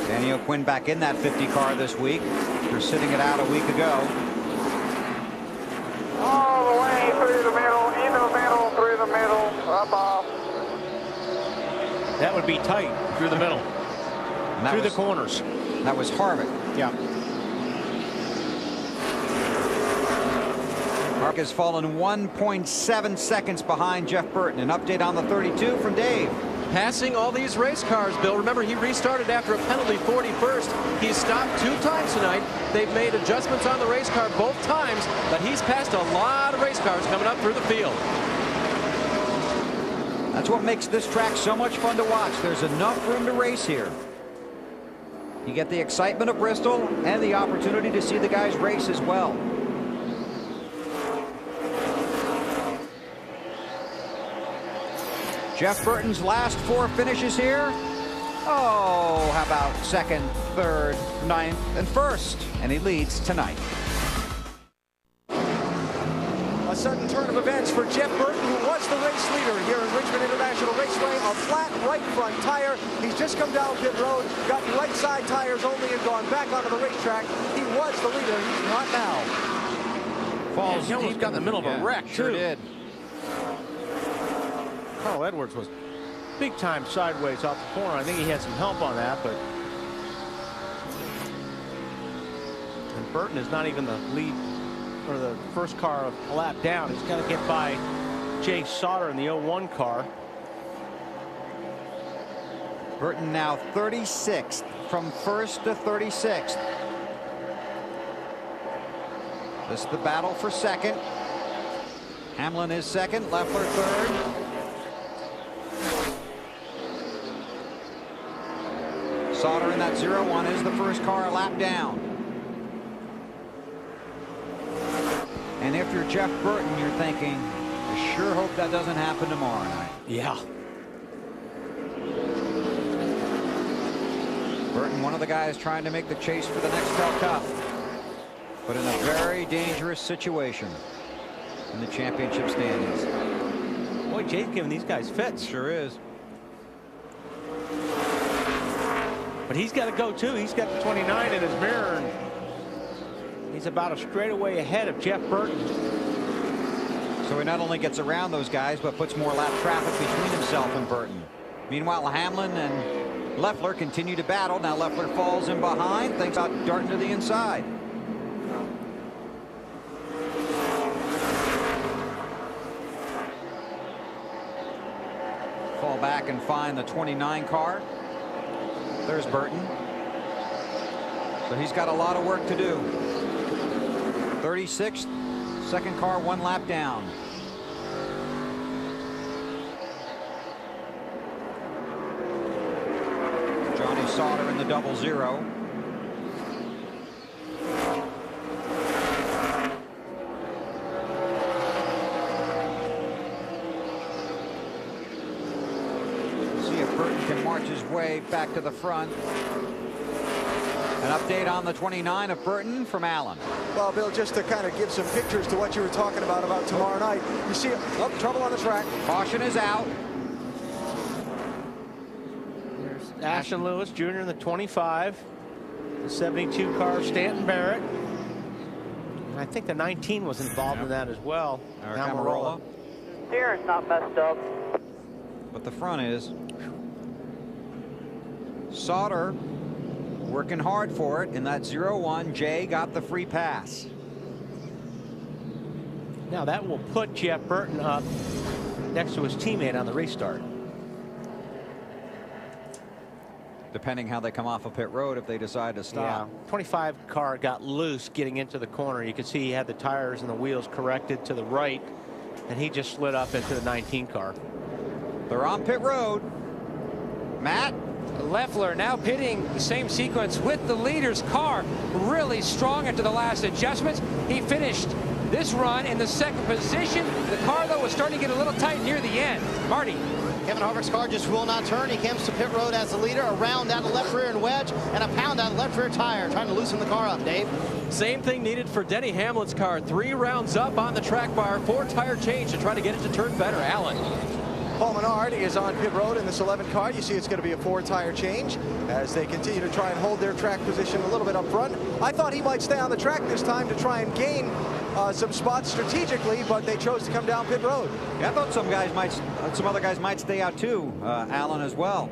Danny O'Quinn back in that 50 car this week. They're sitting it out a week ago. All the way through the middle, in the middle, through the middle, up off. That would be tight through the middle, through the corners. That was Harvick. Yeah. Harvick has fallen 1.7 seconds behind Jeff Burton. An update on the 32 from Dave. Passing all these race cars, Bill. Remember, he restarted after a penalty 41st. He's stopped 2 times tonight. They've made adjustments on the race car both times, but he's passed a lot of race cars coming up through the field. That's what makes this track so much fun to watch. There's enough room to race here. You get the excitement of Bristol and the opportunity to see the guys race as well. Jeff Burton's last 4 finishes here. Oh, how about 2nd, 3rd, 9th, and 1st? And he leads tonight. A sudden turn of events for Jeff Burton, who was the race leader here in Richmond International Raceway. A flat right front tire. He's just come down pit road, gotten right side tires only, and gone back onto the racetrack. He was the leader. He's not now. Falls. He almost got in the middle of a wreck. Sure did. Carl Edwards was big time sideways off the corner. I think he had some help on that, but and Burton is not even the lead or the first car a lap down. He's got to get by Jay Sauter in the 01 car. Burton now 36th, from 1st to 36th. This is the battle for 2nd. Hamlin is 2nd, Leffler 3rd. Sauter in that 0-1 is the first car a lap down. And if you're Jeff Burton, you're thinking, I sure hope that doesn't happen tomorrow night. Yeah. Burton, one of the guys trying to make the chase for the Nextel Cup, but in a very dangerous situation in the championship standings. Boy, Jay's giving these guys fits. Sure is. But he's got to go too. He's got the 29 in his mirror. And he's about a straightaway ahead of Jeff Burton. So he not only gets around those guys, but puts more lap traffic between himself and Burton. Meanwhile, Hamlin and Leffler continue to battle. Now Leffler falls in behind, thinks about darting to the inside. Fall back and find the 29 car. There's Burton. So he's got a lot of work to do. 36th, second car, one lap down. Johnny Sauter in the 00. See if Burton can march his way back to the front. An update on the 29 of Burton from Allen. Well, Bill, just to kind of give some pictures to what you were talking about tomorrow night. You see, trouble on the track. Caution is out. There's Ashton Lewis Jr. in the 25. The 72 car, Stanton Barrett. And I think the 19 was involved in that as well. Amarola. Steering's not messed up. But the front is. Sauter working hard for it in that 01. Jay got the free pass. Now that will put Jeff Burton up next to his teammate on the restart. Depending how they come off of pit road if they decide to stop. Yeah, 25 car got loose getting into the corner. You could see he had the tires and the wheels corrected to the right, and he just slid up into the 19 car. They're on pit road. Matt? Leffler now pitting the same sequence with the leader's car. Really strong after the last adjustments. He finished this run in the second position. The car, though, was starting to get a little tight near the end. Marty. Kevin Harvick's car just will not turn. He comes to pit road as the leader. A round down the left rear and wedge, and a pound down the left rear tire, trying to loosen the car up, Dave. Same thing needed for Denny Hamlin's car. 3 rounds up on the track bar. 4 tire change to try to get it to turn better. Allen. Paul Menard is on pit road in this 11 car. You see it's going to be a 4 tire change as they continue to try and hold their track position a little bit up front. I thought he might stay on the track this time to try and gain some spots strategically, but they chose to come down pit road. Yeah, I thought some other guys might stay out too, Allen as well.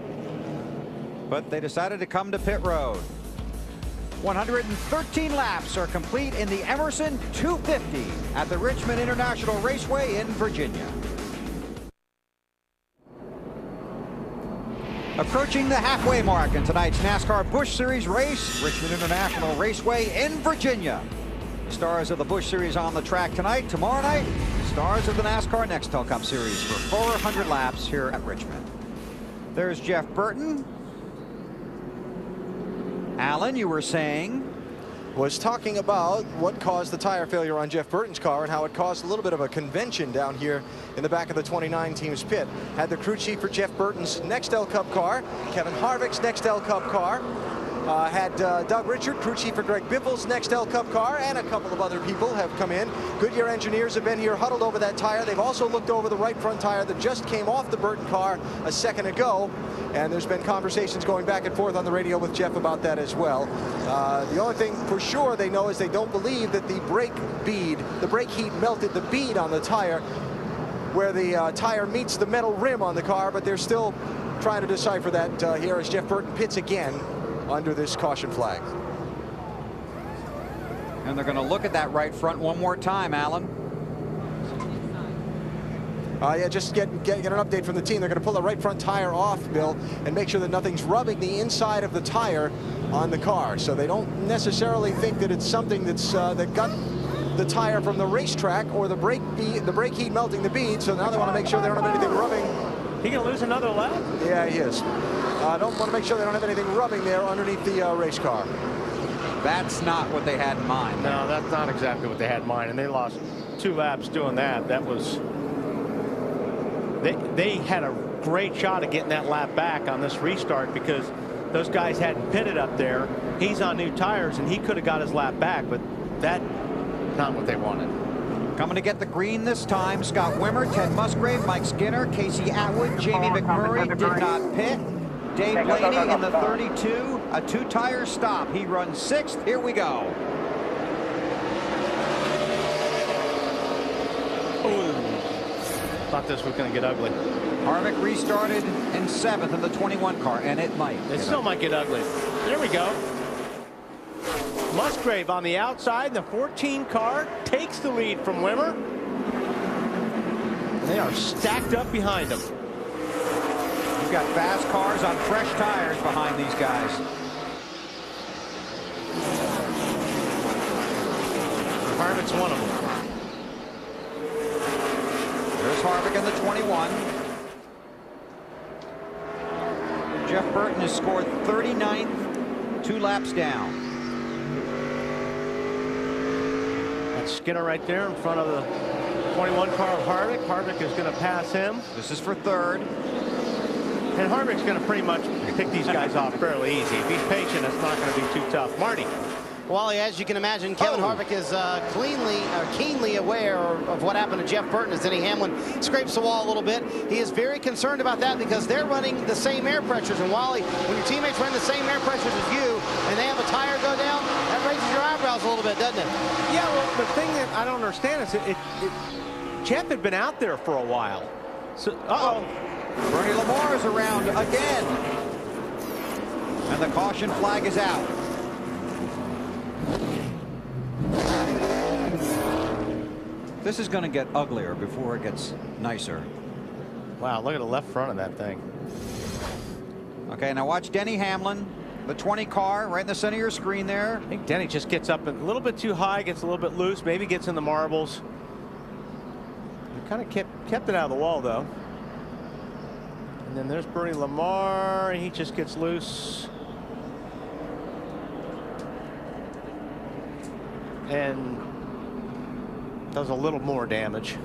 But they decided to come to pit road. 113 laps are complete in the Emerson 250 at the Richmond International Raceway in Virginia. Approaching the halfway mark in tonight's NASCAR Busch Series race, Richmond International Raceway in Virginia. Stars of the Busch Series on the track tonight. Tomorrow night, stars of the NASCAR Nextel Cup Series for 400 laps here at Richmond. There's Jeff Burton. Allen, you were saying? Was talking about what caused the tire failure on Jeff Burton's car and how it caused a little bit of a convention down here in the back of the 29 team's pit. Had the crew chief for Jeff Burton's Nextel Cup car, Kevin Harvick's Nextel Cup car, had Doug Richard, crew chief for Greg Biffle's Nextel Cup car, and a couple of other people have come in. Goodyear engineers have been here huddled over that tire. They've also looked over the right front tire that just came off the Burton car a second ago. And there's been conversations going back and forth on the radio with Jeff about that as well. The only thing for sure they know is they don't believe that the brake heat melted the bead on the tire where the tire meets the metal rim on the car, but they're still trying to decipher that here as Jeff Burton pits again under this caution flag. And they're going to look at that right front one more time, Allen. Yeah, just get an update from the team. They're going to pull the right front tire off, Bill, and make sure that nothing's rubbing the inside of the tire on the car. So they don't necessarily think that it's something that's that got the tire from the racetrack or the brake heat melting the bead. So now they want to make sure they don't have anything rubbing. He going to lose another lap? Yeah, he is. Don't want to make sure they don't have anything rubbing there underneath the race car. That's not what they had in mind. No, that's not exactly what they had in mind, and they lost 2 laps doing that. That was... They had a great shot at getting that lap back on this restart because those guys hadn't pitted up there. He's on new tires, and he could have got his lap back, but that, not what they wanted. Coming to get the green this time, Scott Wimmer, Ted Musgrave, Mike Skinner, Casey Atwood, Jamie McMurray did not pit. Dave Blaney in the 32, a 2-tire stop. He runs 6th. Here we go. Ooh. Thought this was going to get ugly. Harvick restarted in 7th in the 21 car, and it might. It still might get ugly. There we go. Musgrave on the outside. The 14 car takes the lead from Wimmer. They are stacked up behind him. You've got fast cars on fresh tires behind these guys. Harvick's one of them. There's Harvick in the 21. Jeff Burton has scored 39th, 2 laps down. That's Skinner right there in front of the 21 car of Harvick. Harvick is going to pass him. This is for 3rd. And Harvick's going to pretty much pick these guys off fairly easy. If he's patient, it's not going to be too tough. Marty. Wally, as you can imagine, Kevin Harvick is keenly aware of what happened to Jeff Burton as Denny Hamlin scrapes the wall a little bit. He is very concerned about that because they're running the same air pressures. And Wally, when your teammates run the same air pressures as you and they have a tire go down, that raises your eyebrows a little bit, doesn't it? Yeah, well, the thing that I don't understand is Jeff had been out there for a while. So, Bernie Lamar is around again. And the caution flag is out. This is going to get uglier before it gets nicer. Wow, look at the left front of that thing. Okay, now watch Denny Hamlin, the 20 car, right in the center of your screen there. I think Denny just gets up a little bit too high, gets a little bit loose, maybe gets in the marbles. He kind of kept it out of the wall, though. And then there's Bernie Lamar, and he just gets loose. And does a little more damage.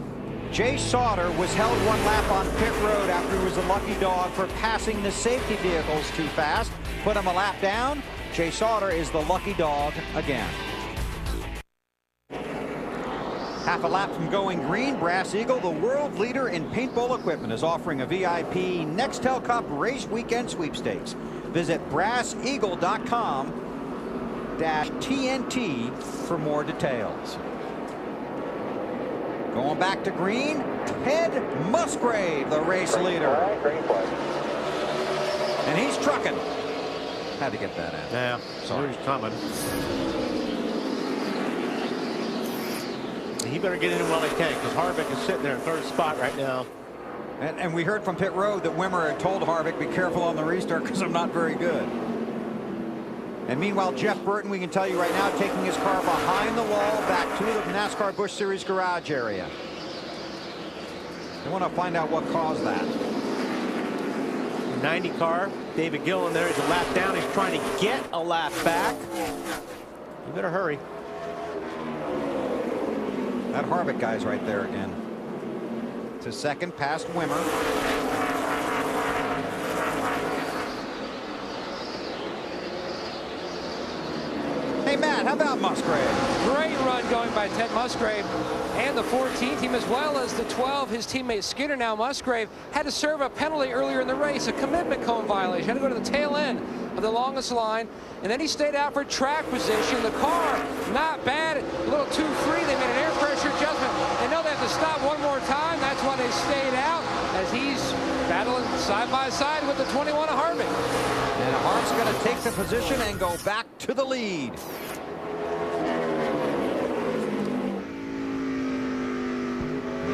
Jay Sauter was held 1 lap on pit road after he was a lucky dog for passing the safety vehicles too fast. Put him a lap down. Jay Sauter is the lucky dog again. Half a lap from going green, Brass Eagle, the world leader in paintball equipment, is offering a VIP Nextel Cup race weekend sweepstakes. Visit brasseagle.com/TNT for more details. Going back to green, Ted Musgrave, the race leader. And he's trucking. Had to get that in. Yeah, sorry. He's coming. He better get in while he can, because Harvick is sitting there in 3rd spot right now. And we heard from pit road that Wimmer had told Harvick, be careful on the restart because I'm not very good. And meanwhile, Jeff Burton, we can tell you right now, taking his car behind the wall back to the NASCAR Busch Series garage area. They want to find out what caused that. 90 car, David Gillen there. He's a lap down. He's trying to get a lap back. You better hurry. That Harvick guy's right there again. It's his 2nd past Wimmer. Hey, Matt, how about Musgrave? Great run going by Ted Musgrave and the 14 team, as well as the 12. His teammate Skinner. Now Musgrave had to serve a penalty earlier in the race, a commitment cone violation. Had to go to the tail end of the longest line, and then he stayed out for track position. The car, not bad, a little too free. They made an air pressure adjustment. They know they have to stop one more time. That's why they stayed out, as he's battling side by side with the 21 of Harvick. And Hart's going to take the position and go back to the lead.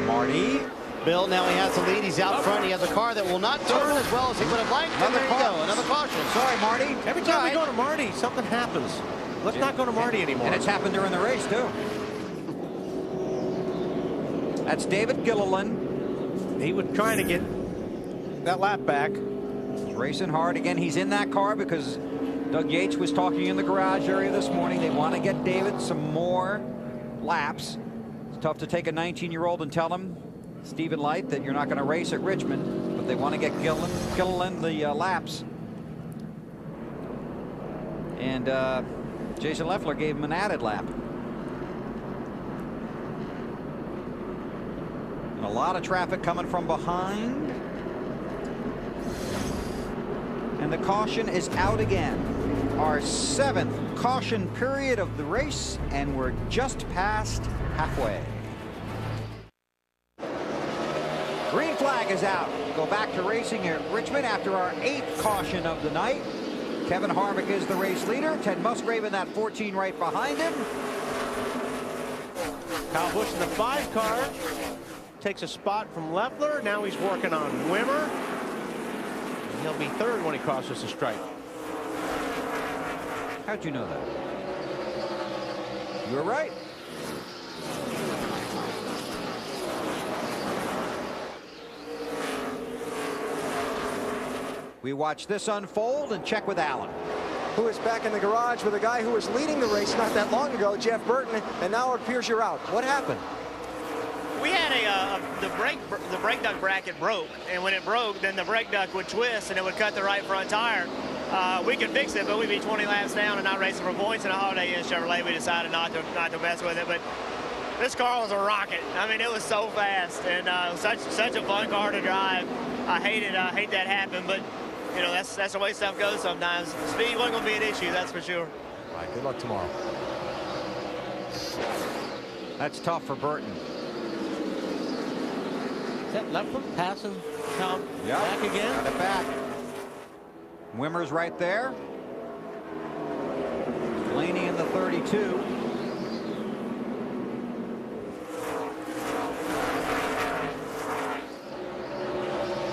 Marty. Bill, now he has the lead. He's out front. He has a car that will not turn as well as he would have liked. And there you go, another caution. Sorry, Marty. Every time we go to Marty, something happens. Let's not go to Marty anymore. And it's happened during the race, too. That's David Gilliland. He was trying to get that lap back. He's racing hard. Again, he's in that car because Doug Yates was talking in the garage area this morning. They want to get David some more laps. It's tough to take a 19-year-old and tell him, Stephen Light, that you're not going to race at Richmond, but they want to get Gilliland the laps. And Jason Leffler gave him an added lap. And a lot of traffic coming from behind. And the caution is out again. Our 7th caution period of the race, and we're just past halfway. Green flag is out. Go back to racing at Richmond after our 8th caution of the night. Kevin Harvick is the race leader. Ted Musgrave in that 14 right behind him. Kyle Busch in the 5 car takes a spot from Leffler. Now he's working on Wimmer. He'll be 3rd when he crosses the stripe. How'd you know that? You're right. We watch this unfold and check with Alan, who is back in the garage with a guy who was leading the race not that long ago, Jeff Burton, and now it appears you're out. What happened? We had the brake duct bracket broke, and when it broke, then the brake duct would twist and it would cut the right front tire. We could fix it, but we'd be 20 laps down and not racing for points. And a Holiday Inn Chevrolet, we decided not to mess with it. But this car was a rocket. I mean, it was so fast, and such a fun car to drive. I hate that happened, but you know, that's the way stuff goes sometimes. Speed wasn't going to be an issue, that's for sure. All right, good luck tomorrow. That's tough for Burton. Is that Leffler passing Tom back again? Got it back. Wimmer's right there. Blaney in the 32.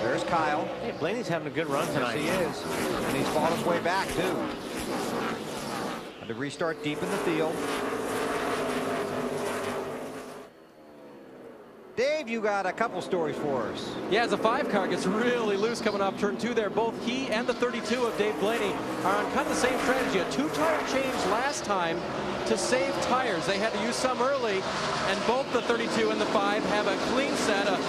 There's Kyle. Hey, Blaney's having a good run tonight. Yes, he is. And he's fought his way back, too. Had to restart deep in the field. Dave, you got a couple stories for us. Yeah, as the 5 car gets really loose coming off turn 2 there, both he and the 32 of Dave Blaney are on kind of the same strategy. A 2-tire change last time to save tires. They had to use some early, and both the 32 and the 5 have a clean set of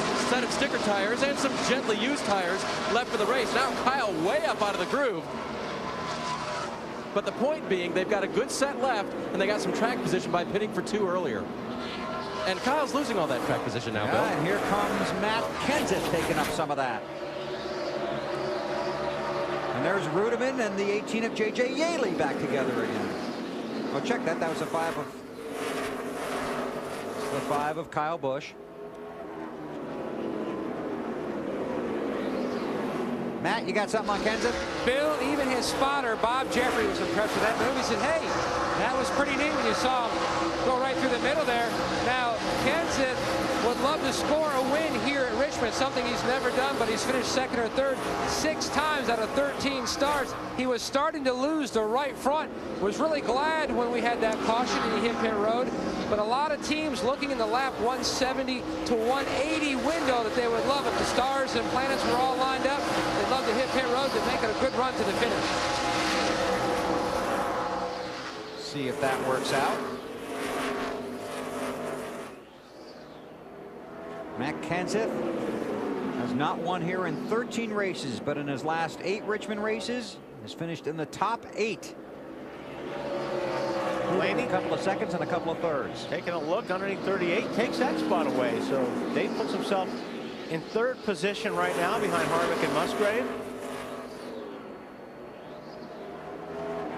sticker tires and some gently used tires left for the race. Now Kyle way up out of the groove. But the point being, they've got a good set left, and they got some track position by pitting for 2 earlier. And Kyle's losing all that track position now, Bill. And here comes Matt Kenseth taking up some of that. And there's Rudeman and the 18 of J.J. Yaley back together again. Oh, check that. That was the 5 of Kyle Busch. Matt, you got something on Kenseth? Bill, even his spotter, Bob Jeffrey, was impressed with that move. He said, hey, that was pretty neat when you saw him go right through the middle there. Now, Kenseth would love to score a win here at Richmond, something he's never done, but he's finished 2nd or 3rd 6 times out of 13 starts. He was starting to lose the right front. Was really glad when we had that caution and he hit pit road. But a lot of teams looking in the lap 170 to 180 window that they would love if the stars and planets were all lined up. They'd love to hit pit road to make it a good run to the finish. See if that works out. Matt Kenseth has not won here in 13 races, but in his last 8 Richmond races has finished in the top 8. Blaney, a couple of seconds and a couple of thirds. Taking a look underneath 38, takes that spot away. So Dave puts himself in 3rd position right now behind Harvick and Musgrave.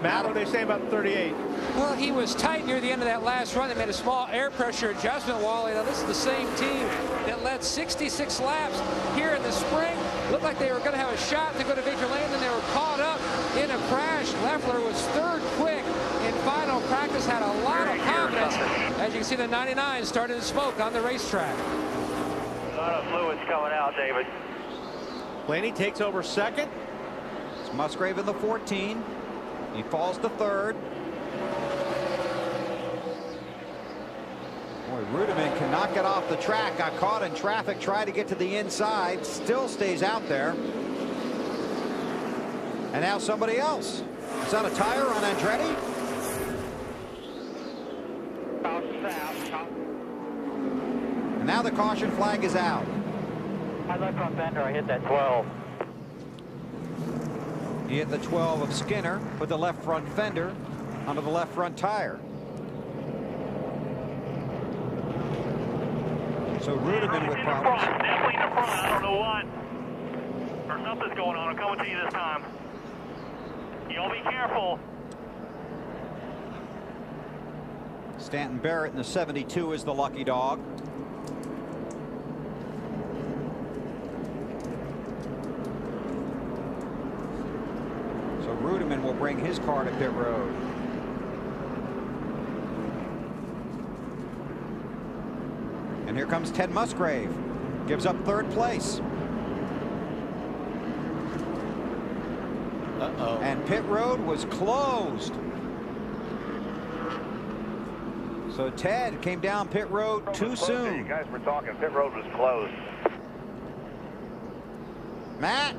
Matt, what are they saying about 38? Well, he was tight near the end of that last run. They made a small air pressure adjustment, Wally. Now, this is the same team that led 66 laps here in the spring. Looked like they were going to have a shot to go to victory lane, then they were caught up in a crash. Leffler was 3rd quick in final practice, had a lot of confidence. As you can see, the 99 started to smoke on the racetrack. A lot of fluids coming out, David. Blaney takes over 2nd. It's Musgrave in the 14. He falls to 3rd. Boy, Rudeman cannot get off the track. Got caught in traffic. Tried to get to the inside. Still stays out there. And now somebody else. Is that a tire on Andretti? And now the caution flag is out. I left front fender. I hit that 12. He hit the 12 of Skinner, put the left front fender onto the left front tire. So Rudiman with problems. Definitely in the front. I don't know what. Or something's going on. I'm coming to you this time. You'll be careful. Stanton Barrett in the 72 is the lucky dog. So Rudiman will bring his car to pit road. And here comes Ted Musgrave. Gives up third place. Uh-oh. And pit road was closed. So Ted came down pit road too soon. You guys were talking, pit road was closed. Matt?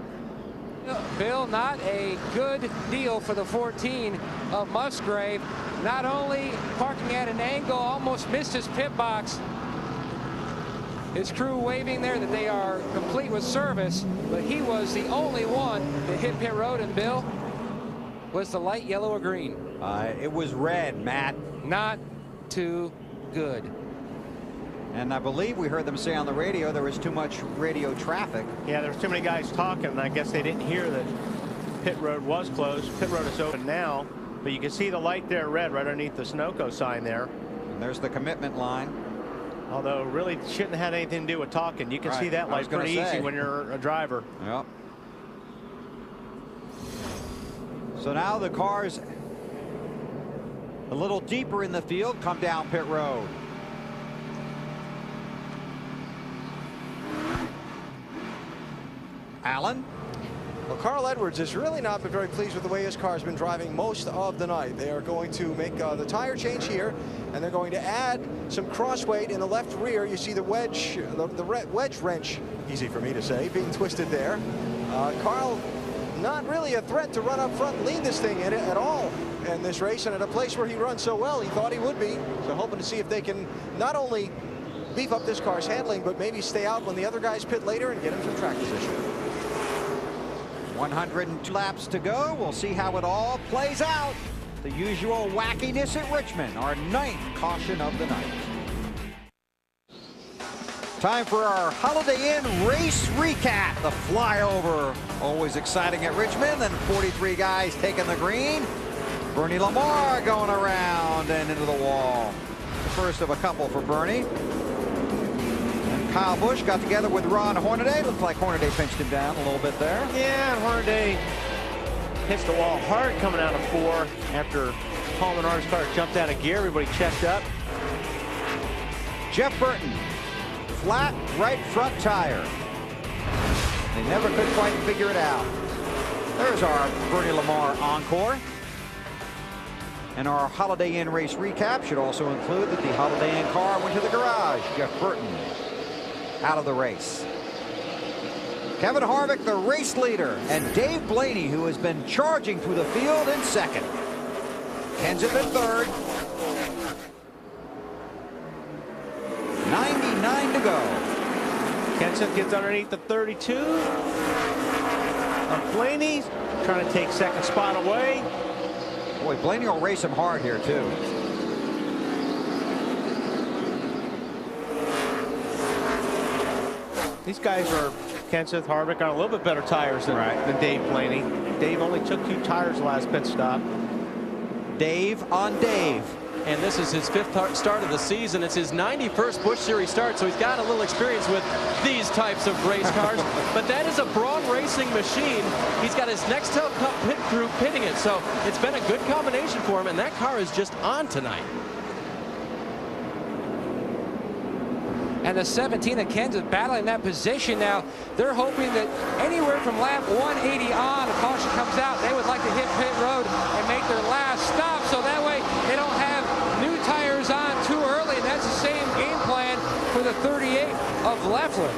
Bill, not a good deal for the 14 of Musgrave. Not only parking at an angle, almost missed his pit box. His crew waving there that they are complete with service, but he was the only one that hit pit road. And Bill, was the light yellow or green? It was red, Matt. Not too good. And I believe we heard them say on the radio there was too much radio traffic. Yeah, there was too many guys talking, and I guess they didn't hear that pit road was closed. Pit road is open now, but you can see the light there red right underneath the Sunoco sign there. And there's the commitment line. Although really shouldn't have had anything to do with talking. You can see that light pretty easy when you're a driver. Yep. So now the cars a little deeper in the field come down pit road. Allen? Well, Carl Edwards has really not been very pleased with the way his car has been driving most of the night. They are going to make the tire change here, and they're going to add some cross weight in the left rear. You see the wedge, the wedge wrench, easy for me to say, being twisted there. Carl, not really a threat to run up front and lead this thing in it at all in this race, and at a place where he runs so well, he thought he would be. So hoping to see if they can not only beef up this car's handling, but maybe stay out when the other guys pit later and get him some track position. 102 laps to go. We'll see how it all plays out. The usual wackiness at Richmond, our 9th caution of the night. Time for our Holiday Inn race recap. The flyover, always exciting at Richmond. Then 43 guys taking the green. Bernie Lamar going around and into the wall. The first of a couple for Bernie. Kyle Busch got together with Ron Hornaday. Looks like Hornaday pinched him down a little bit there. Yeah, Hornaday hits the wall hard coming out of 4 after Paul Menard's car jumped out of gear. Everybody checked up. Jeff Burton, flat right front tire. They never could quite figure it out. There's our Bernie Lamar encore. And our Holiday Inn race recap should also include that the Holiday Inn car went to the garage. Jeff Burton out of the race. Kevin Harvick, the race leader, and Dave Blaney, who has been charging through the field, in second. Kenseth in third. 99 to go. Kenseth gets underneath the 32 of Blaney, trying to take second spot away. Boy, Blaney will race him hard here, too. These guys are, Kenseth, Harvick, on a little bit better tires than Dave Blaney. Dave only took 2 tires last pit stop. Dave on Dave. And this is his 5th start of the season. It's his 91st Busch Series start, so he's got a little experience with these types of race cars. But that is a Braun racing machine. He's got his Nextel Cup pit crew pitting it, so it's been a good combination for him, and that car is just on tonight. And the 17 of Kenseth battling that position now. They're hoping that anywhere from lap 180 on, a caution comes out. They would like to hit pit road and make their last stop, so that way they don't have new tires on too early. And that's the same game plan for the 38 of Leffler.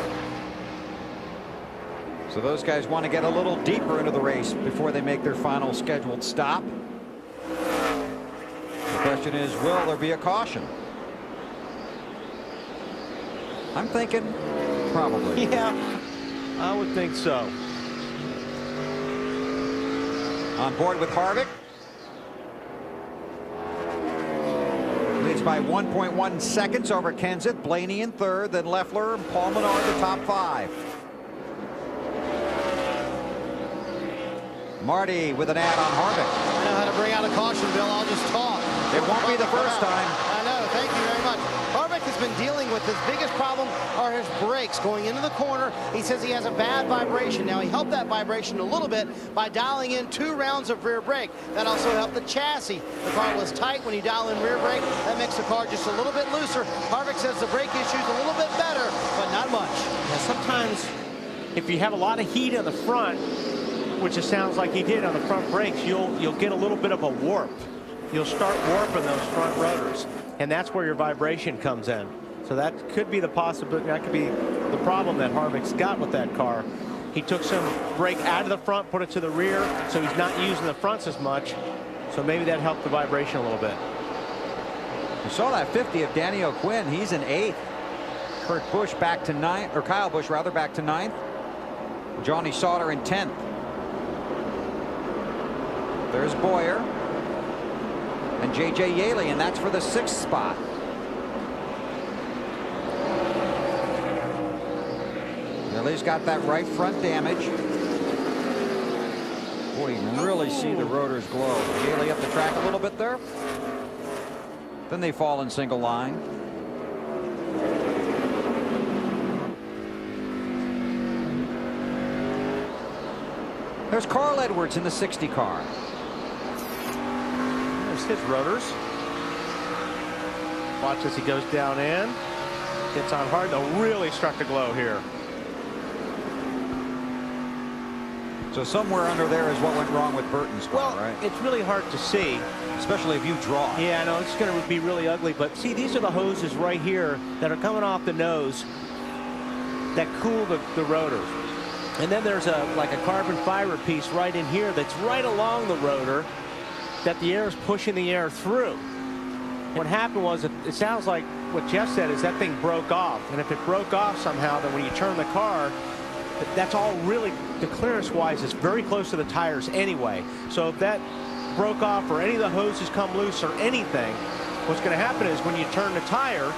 So those guys want to get a little deeper into the race before they make their final scheduled stop. The question is, will there be a caution? I'm thinking probably. Yeah, I would think so. On board with Harvick. Leads by 1.1 seconds over Kenseth. Blaney in third, then Leffler and Paul Menard the top 5. Marty with an ad on Harvick. I know how to bring out a caution, Bill. I'll just talk. It won't be the first time. I know. Thank you very much. Harvick has been dealing with his biggest problem are his brakes going into the corner. He says he has a bad vibration. Now, he helped that vibration a little bit by dialing in 2 rounds of rear brake. That also helped the chassis. The car was tight. When you dial in rear brake, that makes the car just a little bit looser. Harvick says the brake issue's a little bit better, but not much. Now, sometimes if you have a lot of heat on the front, which it sounds like he did on the front brakes, you'll get a little bit of a warp. You'll start warping those front rotors, and that's where your vibration comes in. So that could be the possibility. That could be the problem that Harvick's got with that car. He took some brake out of the front, put it to the rear, so he's not using the fronts as much. So maybe that helped the vibration a little bit. You saw that 50 of Danny O'Quinn. He's in 8th. Kurt Busch back to 9th, or Kyle Busch rather, back to 9th. Johnny Sauter in 10th. There's Boyer and J.J. Yaley, and that's for the 6th spot. Yaley's got that right front damage. Boy, you can really see the rotors glow. Yaley up the track a little bit there. Then they fall in single line. There's Carl Edwards in the 60 car. His rotors. Watch as he goes down in. Gets on hard. They'll really start to glow here. So somewhere under there is what went wrong with Burton's car, right? It's really hard to see. Especially if you draw it. Yeah, no, it's going to be really ugly. But see, these are the hoses right here that are coming off the nose that cool the rotors. And then there's like a carbon fiber piece right in here that's right along the rotor that the air is pushing the air through. What happened was, it sounds like what Jeff said is that thing broke off. And if it broke off somehow, then when you turn the car, that's all really, the clearance wise, is very close to the tires anyway. So if that broke off or any of the hoses come loose or anything, what's going to happen is when you turn the tire,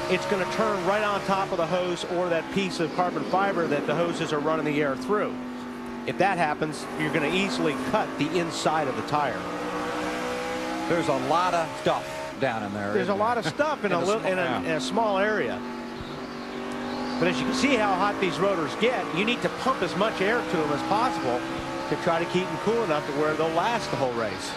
it's going to turn right on top of the hose or that piece of carbon fiber that the hoses are running the air through. If that happens, you're going to easily cut the inside of the tire. There's a lot of stuff down in there. There's a lot of stuff in a small area. But as you can see how hot these rotors get, you need to pump as much air to them as possible to try to keep them cool enough to where they'll last the whole race.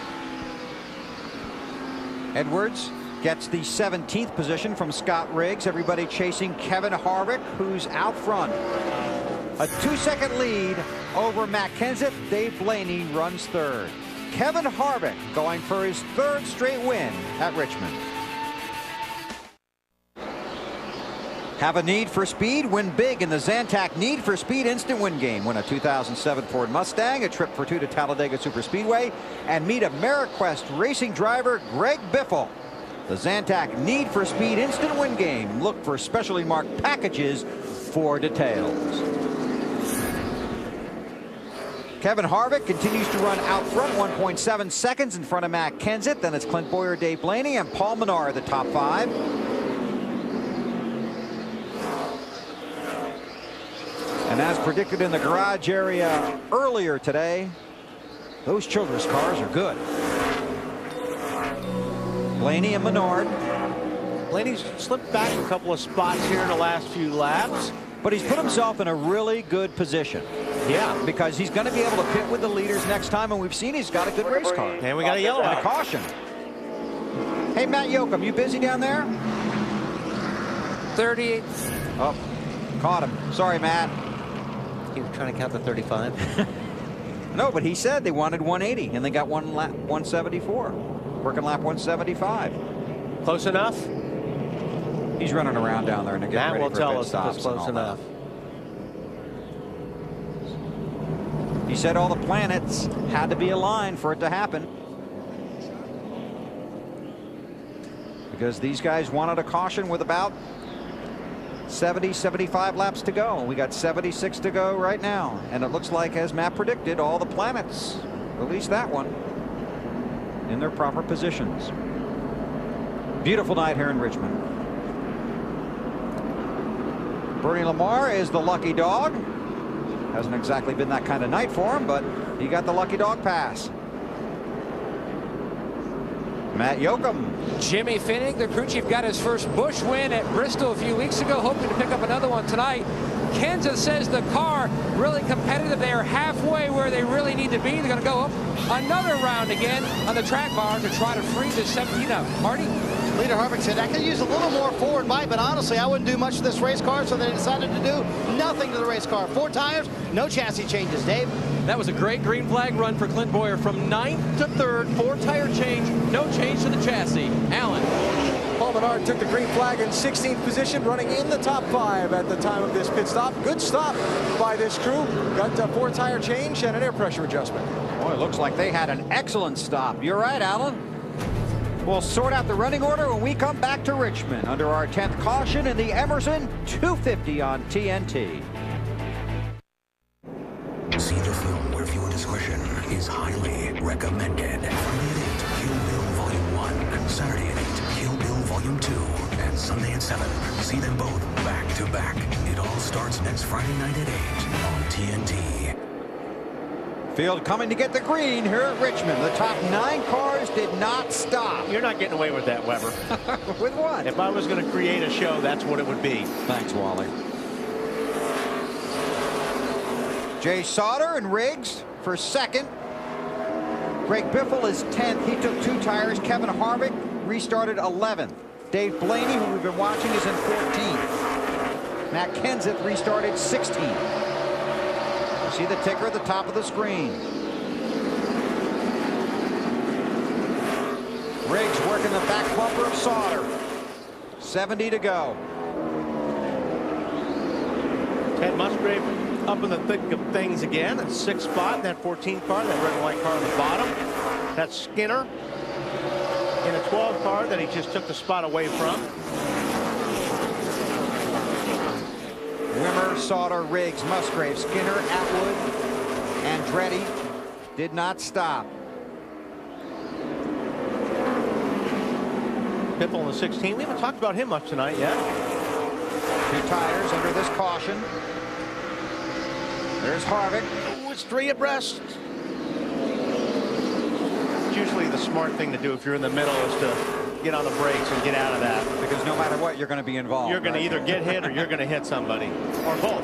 Edwards gets the 17th position from Scott Riggs. Everybody chasing Kevin Harvick, who's out front. A 2-second lead over Matt Kenseth. Dave Blaney runs third. Kevin Harvick going for his 3rd straight win at Richmond. Have a need for speed? Win big in the Zantac Need for Speed Instant Win Game. Win a 2007 Ford Mustang, a trip for 2 to Talladega Superspeedway, and meet AmeriQuest racing driver Greg Biffle. The Zantac Need for Speed Instant Win Game. Look for specially marked packages for details. Kevin Harvick continues to run out front, 1.7 seconds in front of Matt Kenseth. Then it's Clint Bowyer, Dave Blaney, and Paul Menard, the top 5. And as predicted in the garage area earlier today, those children's cars are good. Blaney and Menard. Blaney's slipped back a couple of spots here in the last few laps. But he's put himself in a really good position. Yeah, because he's going to be able to pit with the leaders next time, and we've seen he's got a good race car. And we got a yellow and a caution. Hey, Matt Yoakum, you busy down there? 38. Oh, caught him. Sorry, Matt. He was trying to count the 35. No, but he said they wanted 180, and they got 174. Working lap 175. Close enough? He's running around down there and getting Matt ready will for tell pit us if stops it's close enough. He said all the planets had to be aligned for it to happen. Because these guys wanted a caution with about 70, 75 laps to go. We got 76 to go right now. And it looks like, as Matt predicted, all the planets Release that one in their proper positions. Beautiful night here in Richmond. Bernie Lamar is the lucky dog. Hasn't exactly been that kind of night for him, but he got the lucky dog pass. Matt Yoakum. Jimmy Finnig, the crew chief, got his first Busch win at Bristol a few weeks ago, hoping to pick up another one tonight. Kansas says the car really competitive. They are halfway where they really need to be. They're going to go up another round again on the track bar to try to free the 17 up. Marty? Leader Harvick said, I could use a little more forward bite, but honestly, I wouldn't do much to this race car, so they decided to do nothing to the race car. 4 tires, no chassis changes. Dave? That was a great green flag run for Clint Boyer from 9th to 3rd. 4-tire change, no change to the chassis. Alan? Paul Menard took the green flag in 16th position, running in the top 5 at the time of this pit stop. Good stop by this crew. Got a 4-tire change and an air pressure adjustment. Boy, it looks like they had an excellent stop. You're right, Alan. We'll sort out the running order when we come back to Richmond under our 10th caution in the Emerson 250 on TNT. See the film where viewer discretion is highly recommended. Friday at 8, Kill Bill Volume 1. Saturday at 8, Kill Bill Volume 2. And Sunday at 7. See them both back to back. It all starts next Friday night at 8 on TNT. Field coming to get the green here at Richmond. The top 9 cars did not stop. You're not getting away with that, Weber. With what? If I was going to create a show, that's what it would be. Thanks, Wally. Jay Sauter and Riggs for 2nd. Greg Biffle is 10th. He took 2 tires. Kevin Harvick restarted 11th. Dave Blaney, who we've been watching, is in 14th. Matt Kenseth restarted 16th. See the ticker at the top of the screen. Riggs working the back bumper of Sauter. 70 to go. Ted Musgrave up in the thick of things again. At 6th spot in that 14th car, that red and white car on the bottom. That's Skinner in a 12 car that he just took the spot away from. Wimmer, Sauter, Riggs, Musgrave, Skinner, Atwood, Andretti did not stop. Biffle in the 16. We haven't talked about him much tonight yet. 2 tires under this caution. There's Harvick. Oh, it's 3 abreast. It's usually the smart thing to do if you're in the middle is to get on the brakes and get out of that. Because no matter what, you're going to be involved. You're going to either get hit or you're going to hit somebody. Or both.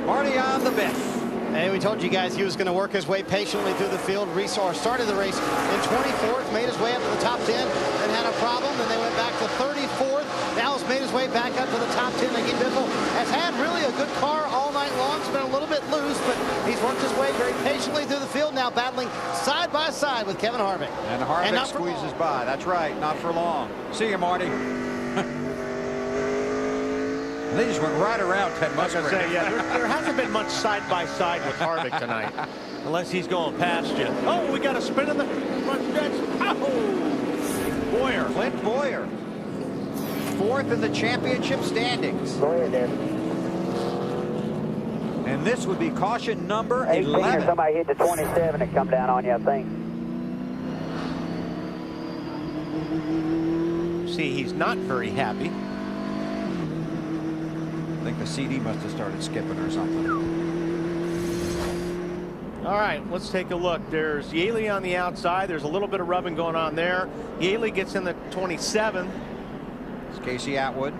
Marty on the Biff. And we told you guys he was going to work his way patiently through the field. Started the race in 24th, made his way up to the top 10, then had a problem. Then they went back to 34th. Now has made his way back up to the top 10. Again, Biffle has had really a good car all night long. It's been a little bit loose, but he's worked his way very patiently through the field, now battling side by side with Kevin Harvick. And Harvick squeezes by. That's right, not for long. See you, Marty. They just went right around Ted Musgrave. Yeah, there hasn't been much side by side with Harvick tonight, unless he's going past you. Oh, we got a spin in the front stretch. Oh, Boyer. Clint Boyer, 4th in the championship standings. Boyer did. And this would be caution number 18 or 11. somebody hit the 27 and come down on you, I think. See, he's not very happy. I think the CD must have started skipping or something. All right, let's take a look. There's Yaley on the outside. There's a little bit of rubbing going on there. Yaley gets in the 27. It's Casey Atwood.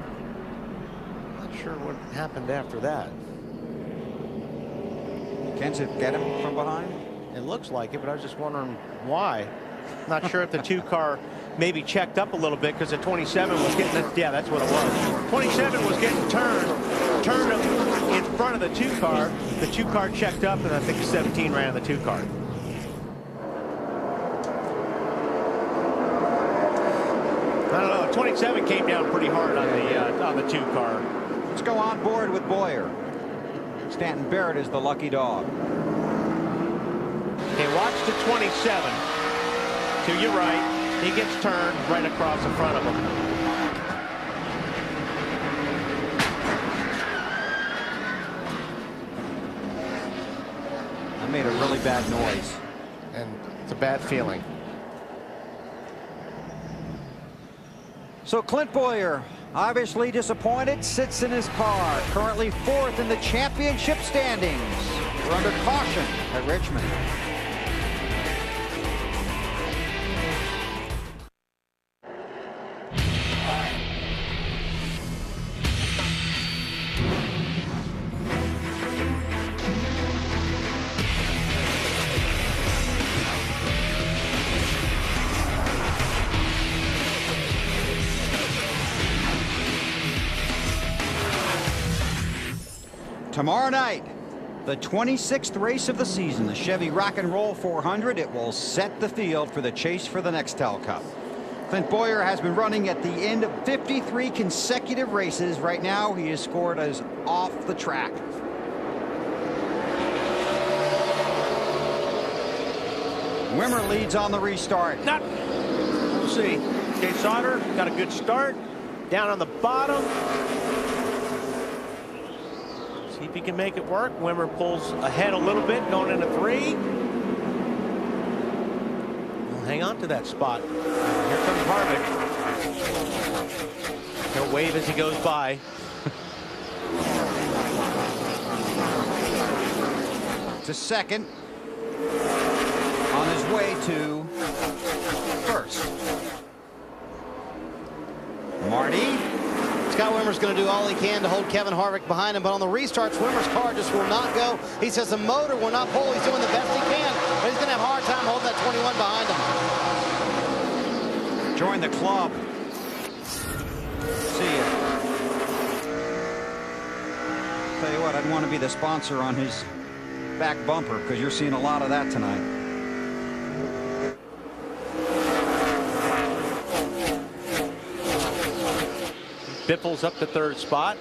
Not sure what happened after that. Kenseth get him from behind? It looks like it, but I was just wondering why. Not sure if the 2-car maybe checked up a little bit because the 27 was getting, yeah, that's what it was. 27 was getting turned in front of the 2-car. The 2-car checked up, and I think the 17 ran the 2-car. I don't know. 27 came down pretty hard on the 2-car. Let's go on board with Boyer. Stanton Barrett is the lucky dog. Okay, watch the 27 to your right. He gets turned right across in front of him. I made a really bad noise. and it's a bad feeling. So Clint Bowyer, obviously disappointed, sits in his car, currently 4th in the championship standings. We're under caution at Richmond. Tomorrow night, the 26th race of the season, the Chevy Rock and Roll 400. It will set the field for the chase for the Nextel Cup. Clint Bowyer has been running at the end of 53 consecutive races. Right now, he is scored as off the track. Wimmer leads on the restart. We'll see. Jay Sauter got a good start. Down on the bottom. See if he can make it work. Wimmer pulls ahead a little bit, going into 3. We'll hang on to that spot. Here comes Harvick. He'll wave as he goes by. To second. On his way to first. Marty. Scott Wimmer's going to do all he can to hold Kevin Harvick behind him, but on the restarts, Wimmer's car just will not go. He says the motor will not pull. He's doing the best he can, but he's going to have a hard time holding that 21 behind him. Join the club. See ya. Tell you what, I'd want to be the sponsor on his back bumper, because you're seeing a lot of that tonight. Biffle's up to 3rd spot.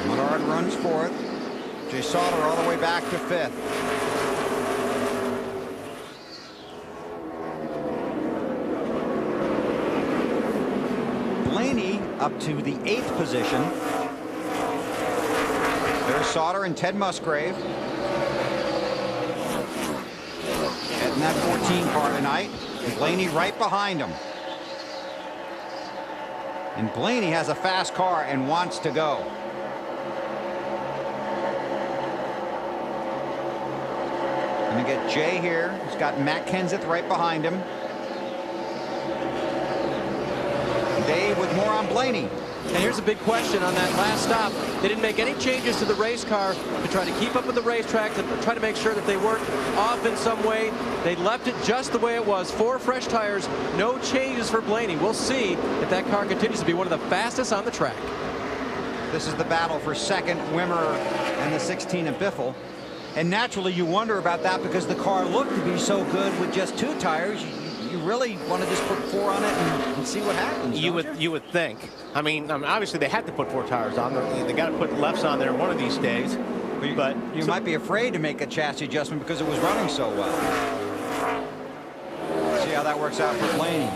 Menard runs 4th. Jay Sauter all the way back to 5th. Blaney up to the 8th position. There's Sauter and Ted Musgrave. Getting that 14 car tonight. And Blaney right behind him. And Blaney has a fast car and wants to go. Gonna get Jay here. He's got Matt Kenseth right behind him. Dave with more on Blaney. And here's a big question on that last stop. They didn't make any changes to the race car to try to keep up with the racetrack, to try to make sure that they weren't off in some way. They left it just the way it was. 4 fresh tires, no changes for Blaney. We'll see if that car continues to be one of the fastest on the track. This is the battle for second, Wimmer and the 16 of Biffle. And naturally, you wonder about that because the car looked to be so good with just 2 tires. You really want to just put 4 on it and see what happens. You would think. I mean, obviously they have to put 4 tires on. They got to put lefts on there one of these days. But you might be afraid to make a chassis adjustment because it was running so well. See how that works out for Blaney.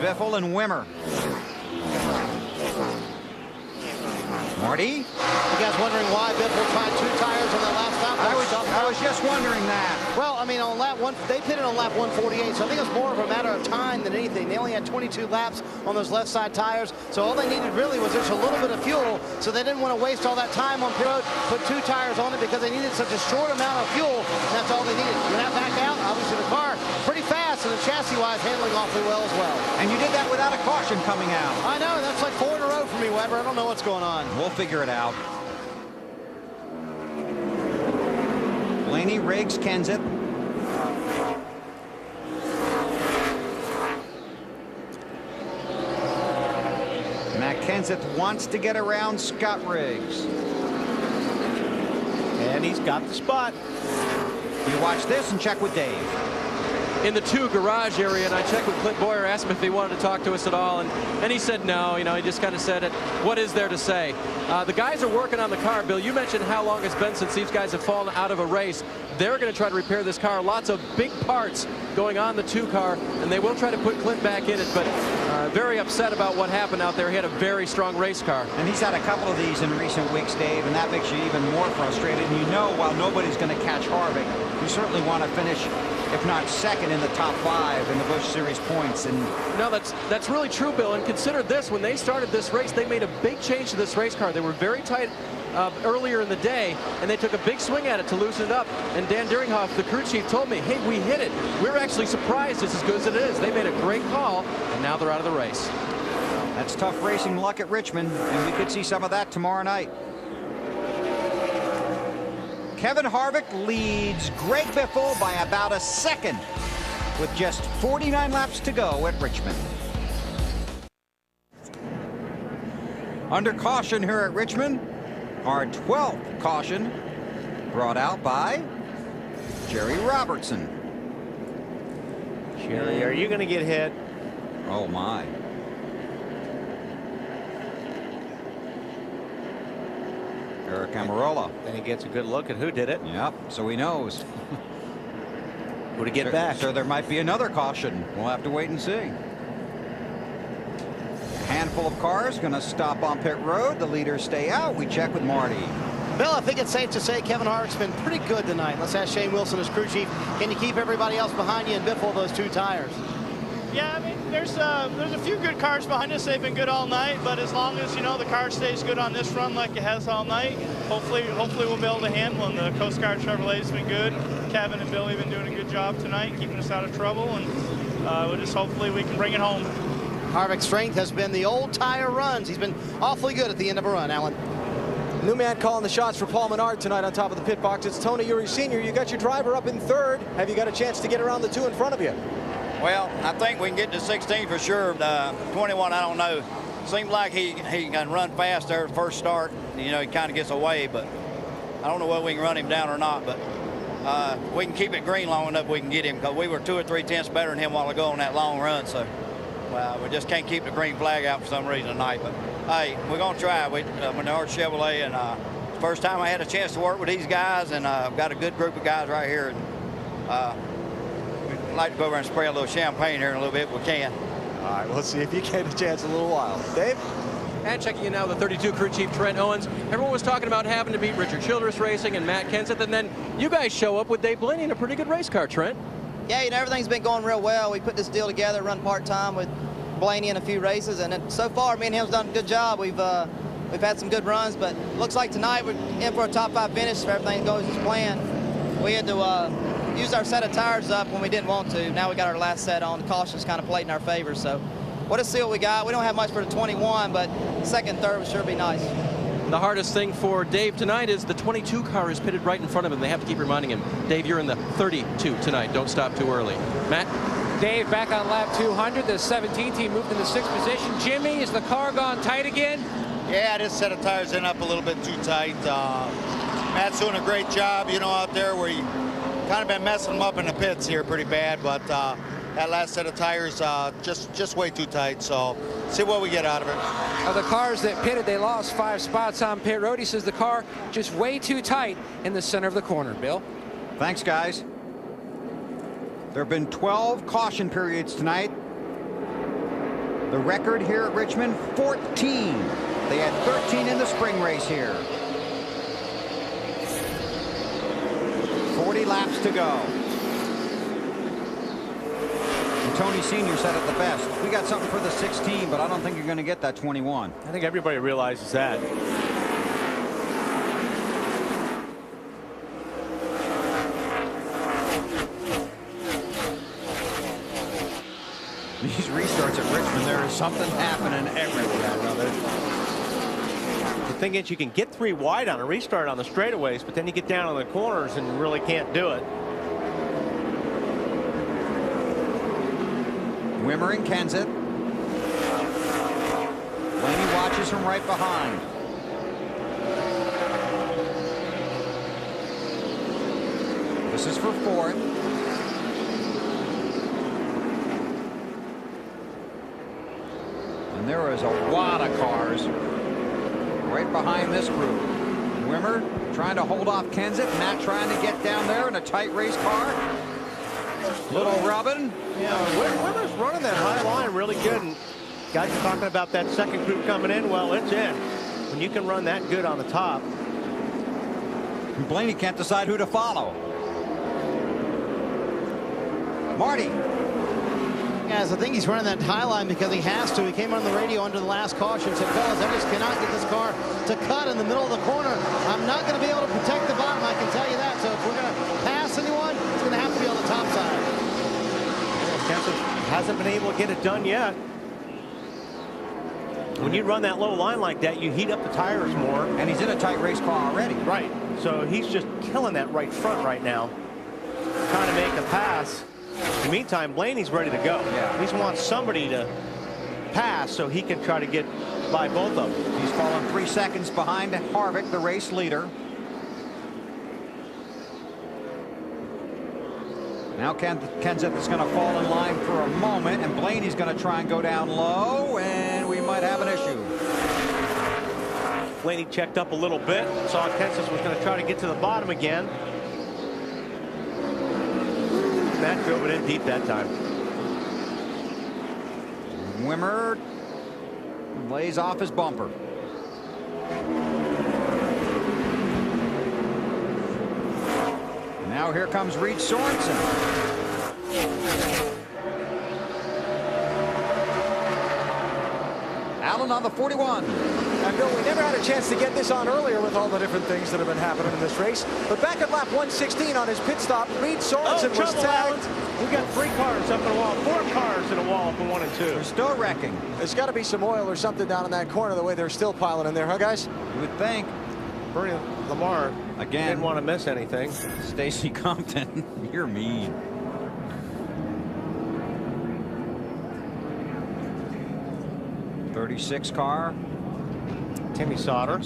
Biffle and Wimmer. Marty? You guys wondering why Biffle tried 2 tires on that last lap? I was just wondering that. Well, I mean, on lap 1, they pitted on lap 148, so I think it was more of a matter of time than anything. They only had 22 laps on those left side tires, so all they needed really was just a little bit of fuel, so they didn't want to waste all that time on pit road, put 2 tires on it because they needed such a short amount of fuel, and that's all they needed. When that back out, obviously the car pretty fast, and the chassis-wise handling awfully well as well. And you did that without a caution coming out. I know, that's like 4 in a row for me, Weber. I don't know what's going on. We'll figure it out. Blaney, Riggs, Kenseth. Matt Kenseth wants to get around Scott Riggs. And he's got the spot. You watch this and check with Dave. In the 2 garage area, and I checked with Clint Bowyer, asked him if he wanted to talk to us at all, and he said no. You know, he just kind of said it. What is there to say? The guys are working on the car. Bill, you mentioned how long it's been since these guys have fallen out of a race. They're going to try to repair this car. Lots of big parts going on the 2 car, and they will try to put Clint back in it, but very upset about what happened out there. He had a very strong race car. And he's had a couple of these in recent weeks, Dave, and that makes you even more frustrated. And you know, while nobody's going to catch Harvick, you certainly want to finish, if not second, in the top 5 in the Busch Series points. And no, that's really true, Bill. And consider this: when they started this race, they made a big change to this race car. They were very tight earlier in the day, and they took a big swing at it to loosen it up. And Dan Deringhoff, the crew chief, told me, hey, we hit it. We're actually surprised it's as good as it is. They made a great call, and now they're out of the race. That's tough racing luck at Richmond, and we could see some of that tomorrow night. Kevin Harvick leads Greg Biffle by about a second with just 49 laps to go at Richmond. Under caution here at Richmond, our 12th caution brought out by Jerry Robertson. Jerry, are you going to get hit? Oh, my. Eric Amarola. And he gets a good look at who did it. Yep, so he knows. Who to get back. So there might be another caution. We'll have to wait and see. A handful of cars going to stop on pit road. The leaders stay out. We check with Marty. Bill, I think it's safe to say Kevin Harvick's been pretty good tonight. Let's ask Shane Wilson, his crew chief. Can you keep everybody else behind you and Biffle those 2 tires? Yeah, I mean, there's a few good cars behind us. They've been good all night, but as long as, you know, the car stays good on this run like it has all night, hopefully we'll be able to handle them. The Coast Guard Chevrolet's been good. Kevin and Billy have been doing a good job tonight, keeping us out of trouble, and we'll just hopefully we can bring it home. Harvick's strength has been the old tire runs. He's been awfully good at the end of a run, Alan. New man calling the shots for Paul Menard tonight on top of the pit box. It's Tony Uri Sr. You got your driver up in 3rd. Have you got a chance to get around the 2 in front of you? Well, I think we can get to 16 for sure. 21, I don't know. Seems like he can run fast there at first start. You know, he kind of gets away, but I don't know whether we can run him down or not. But we can keep it green long enough we can get him, because we were 2 or 3 tenths better than him a while ago on that long run. So we just can't keep the green flag out for some reason tonight. But hey, we're going to try. Menard Chevrolet, and first time I had a chance to work with these guys, and I've got a good group of guys right here. And, we'd like to go over and spray a little champagne here in a little bit if we can. All right, we'll see if you get a chance in a little while. Dave? And checking in now, the 32 crew chief, Trent Owens. Everyone was talking about having to beat Richard Childress Racing and Matt Kenseth, and then you guys show up with Dave Blaney in a pretty good race car, Trent. Yeah, you know, everything's been going real well. We put this deal together, run part-time with Blaney in a few races, and so far, me and him's done a good job. We've had some good runs, but looks like tonight we're in for a top 5 finish if everything goes as planned. We had to use our set of tires up when we didn't want to. Now we got our last set on. The cautions kind of played in our favor, so we'll just see what we got. We don't have much for the 21, but second, third would sure be nice. The hardest thing for Dave tonight is the 22 car is pitted right in front of him. They have to keep reminding him, Dave, you're in the 32 tonight. Don't stop too early. Matt? Dave back on lap 200. The 17 team moved into 6th position. Jimmy, is the car gone tight again? Yeah, this set of tires in up a little bit too tight. Matt's doing a great job, you know, out there where he kind of been messing them up in the pits here pretty bad, but that last set of tires just way too tight, so see what we get out of it. Of the cars that pitted, they lost 5 spots on pit road. He says the car just way too tight in the center of the corner. Bill? Thanks, guys. There have been 12 caution periods tonight. The record here at Richmond, 14. They had 13 in the spring race here. 40 laps to go. And Tony Sr. said it the best. We got something for the 16, but I don't think you're going to get that 21. I think everybody realizes that. These restarts at Richmond, there is something happening everywhere. The thing is, you can get 3 wide on a restart on the straightaways, but then you get down on the corners and really can't do it. Wimmer and Kenseth. Blaney watches from right behind. This is for 4th. And there is a wad of cars right behind this group. Wimmer trying to hold off Kenseth. Matt trying to get down there in a tight race car. Little rubbing. Yeah, Wimmer's running that high line really good. And guys are talking about that second group coming in. Well, it's in. When you can run that good on the top. Blaney can't decide who to follow. Marty. Guys, I think he's running that high line because he has to. He came on the radio under the last caution and said, fellas, I just cannot get this car to cut in the middle of the corner. I'm not going to be able to protect the bottom, I can tell you that. So if we're going to pass anyone, it's going to have to be on the top side. Kenseth hasn't been able to get it done yet. When you run that low line like that, you heat up the tires more. And he's in a tight race car already. Right. So he's just killing that right front right now. Trying to make the pass. In the meantime, Blaney's ready to go. Yeah. He just wants somebody to pass so he can try to get by both of them. He's fallen 3 seconds behind Harvick, the race leader. Now Kenseth is going to fall in line for a moment, and Blaney's going to try and go down low, and we might have an issue. Blaney checked up a little bit, saw Kenseth was going to try to get to the bottom again. Matt drove it in deep that time. Wimmer lays off his bumper. Now here comes Reed Sorensen. Allen on the 41. And Bill, we never had a chance to get this on earlier with all the different things that have been happening in this race. But back at lap 116 on his pit stop, Reed Sorensen was tagged. We got 3 cars up in a wall, 4 cars in a wall up in 1 and 2. They're still wrecking. There's got to be some oil or something down in that corner the way they're still piling in there, huh, guys? You would think. Bernie Lamar again didn't want to miss anything. Stacy Compton, you're mean. '36 car. Timmy Sauter.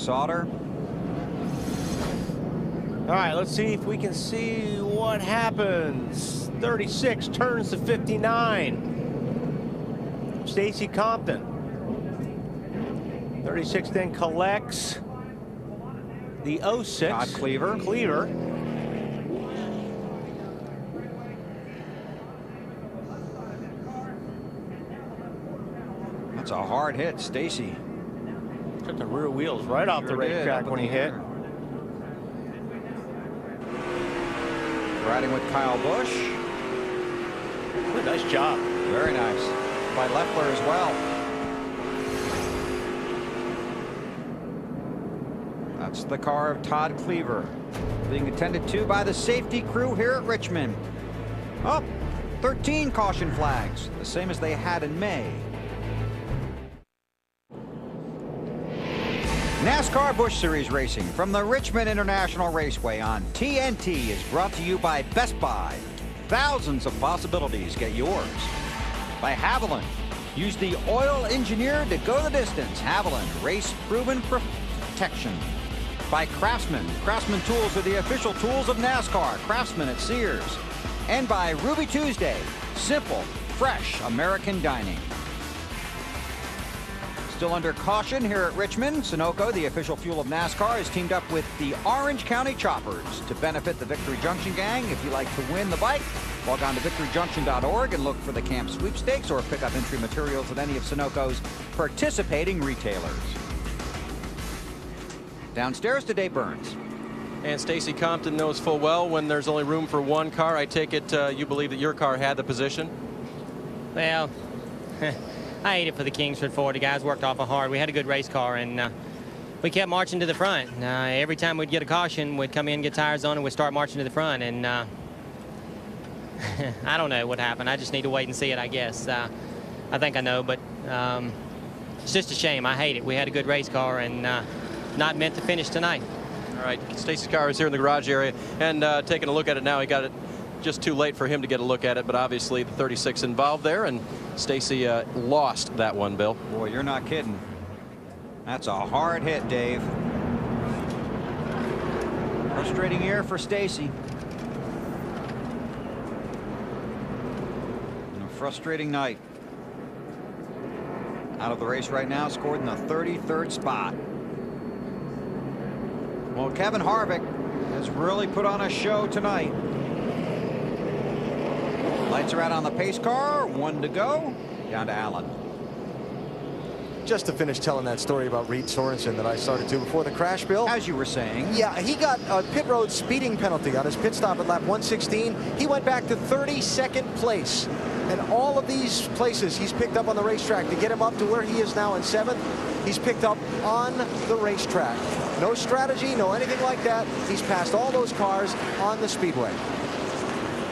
All right, let's see if we can see what happens. 36 turns to 59. Stacy Compton. 36 then collects the 06. Todd Cleaver. That's a hard hit, Stacy. Took the rear wheels right off the racetrack when he hit. Riding with Kyle Busch. Good, nice job. Very nice. By Leffler as well. That's the car of Todd Cleaver, being attended to by the safety crew here at Richmond. Oh, 13 caution flags, the same as they had in May. NASCAR Busch Series racing from the Richmond International Raceway on TNT is brought to you by Best Buy. Thousands of possibilities, get yours. By Haviland, use the oil engineer to go the distance. Haviland, race proven protection. By Craftsman. Craftsman tools are the official tools of NASCAR. Craftsman at Sears. And by Ruby Tuesday, simple, fresh American dining. Still under caution here at Richmond. Sunoco, the official fuel of NASCAR, has teamed up with the Orange County Choppers to benefit the Victory Junction gang. If you like to win the bike, log on to victoryjunction.org and look for the camp sweepstakes or pick up entry materials at any of Sunoco's participating retailers. Downstairs to Dave Burns. And Stacy Compton knows full well when there's only room for one car. I take it you believe that your car had the position? Well, I hate it for the Kingsford 40 guys. Worked awful hard. We had a good race car, and we kept marching to the front. Every time we'd get a caution, we'd come in, get tires on, and we'd start marching to the front. And I don't know what happened. I just need to wait and see it, I guess. I think I know, but it's just a shame. I hate it. We had a good race car, and not meant to finish tonight. All right, Stacy's car is here in the garage area, and taking a look at it now. He got it just too late for him to get a look at it, but obviously the 36 involved there, and Stacy lost that one, Bill. Boy, you're not kidding. That's a hard hit, Dave. Frustrating year for Stacy. And a frustrating night. Out of the race right now, scored in the 33rd spot. Well, Kevin Harvick has really put on a show tonight. Lights are out on the pace car. 1 to go. Down to Allen. Just to finish telling that story about Reed Sorensen that I started to before the crash, Bill. As you were saying. Yeah, he got a pit road speeding penalty on his pit stop at lap 116. He went back to 32nd place. And all of these places he's picked up on the racetrack to get him up to where he is now in 7th, he's picked up on the racetrack. No strategy, no anything like that. He's passed all those cars on the speedway.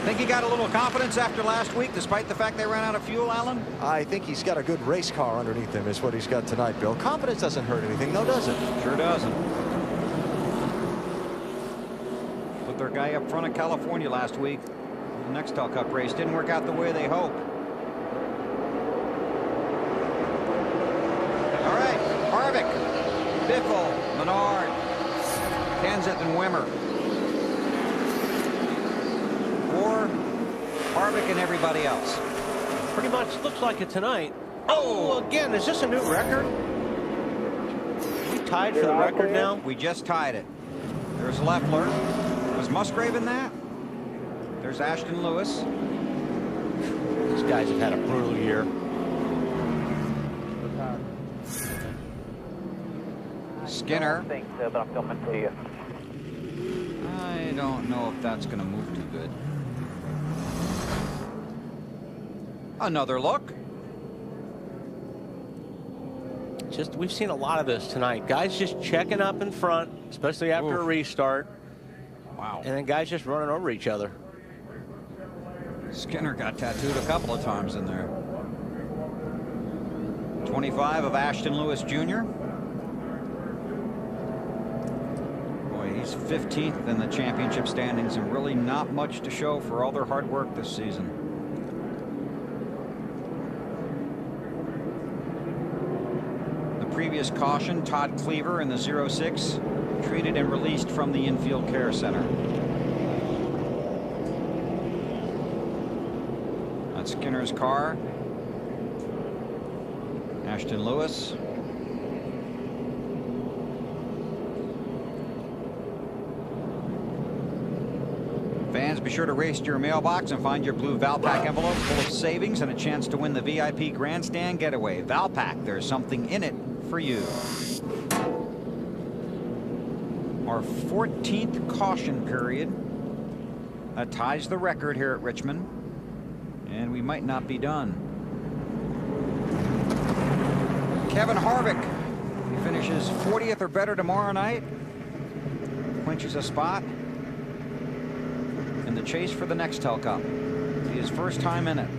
Think he got a little confidence after last week, despite the fact they ran out of fuel, Alan? I think he's got a good race car underneath him is what he's got tonight, Bill. Confidence doesn't hurt anything, though, does it? Sure doesn't. Put their guy up front of California last week. The Nextel Cup race didn't work out the way they hoped. All right, Harvick, Biffle, Menard, Kenseth, and Wimmer. Or Harvick and everybody else. Pretty much looks like it tonight. Oh, again, is this a new record? We tied for the record now? We just tied it. There's Leffler. Was Musgrave in that? There's Ashton Lewis. These guys have had a brutal year. Skinner. I think so, but I'm coming to you. I don't know if that's going to move too good. Another look. We've seen a lot of this tonight. Guys just checking up in front, especially after a restart. Wow. And then guys just running over each other. Skinner got tattooed a couple of times in there. 25 of Ashton Lewis Jr. Boy, he's 15th in the championship standings and really not much to show for all their hard work this season. The previous caution, Todd Cleaver in the 06, treated and released from the infield care center. That's Skinner's car. Ashton Lewis. Fans, be sure to race to your mailbox and find your blue Valpak envelope full of savings and a chance to win the VIP Grandstand Getaway. Valpak, there's something in it for you. Our 14th caution period. That ties the record here at Richmond. And we might not be done. Kevin Harvick, he finishes 40th or better tomorrow night. Clinches a spot in the chase for the Nextel Cup. His first time in it.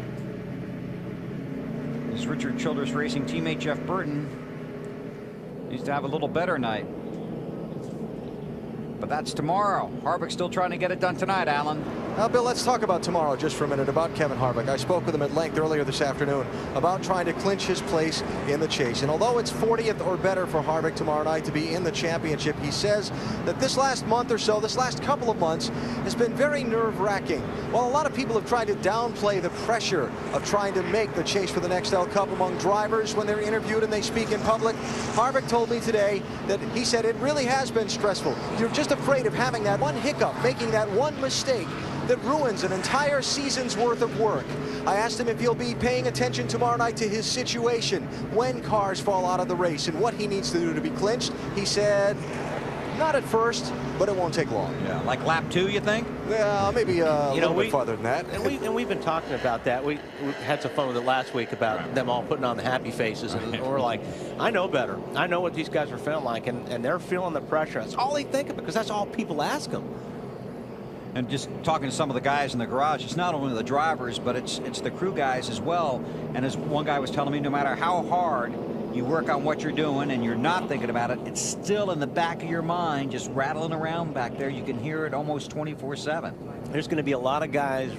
His Richard Childress Racing teammate Jeff Burton needs to have a little better night. But that's tomorrow. Harvick still trying to get it done tonight, Alan. Now, Bill, let's talk about tomorrow just for a minute about Kevin Harvick. I spoke with him at length earlier this afternoon about trying to clinch his place in the chase. And although it's 40th or better for Harvick tomorrow night to be in the championship, he says that this last month or so, this last couple of months, has been very nerve-wracking. While a lot of people have tried to downplay the pressure of trying to make the chase for the Nextel Cup among drivers when they're interviewed and they speak in public, Harvick told me today that he said it really has been stressful. You're just afraid of having that one hiccup, making that one mistake that ruins an entire season's worth of work. I asked him if he'll be paying attention tomorrow night to his situation when cars fall out of the race and what he needs to do to be clinched. He said, not at first, but it won't take long. Yeah, like lap 2, you think? Yeah, maybe a little bit farther than that. And we've been talking about that. We had some fun with it last week about them all putting on the happy faces. And we're like, I know better. I know what these guys are feeling like. And they're feeling the pressure. That's all they think of because that's all people ask them. And just talking to some of the guys in the garage, it's not only the drivers, but it's the crew guys as well. And as one guy was telling me, no matter how hard you work on what you're doing and you're not thinking about it, it's still in the back of your mind, just rattling around back there. You can hear it almost 24/7. There's going to be a lot of guys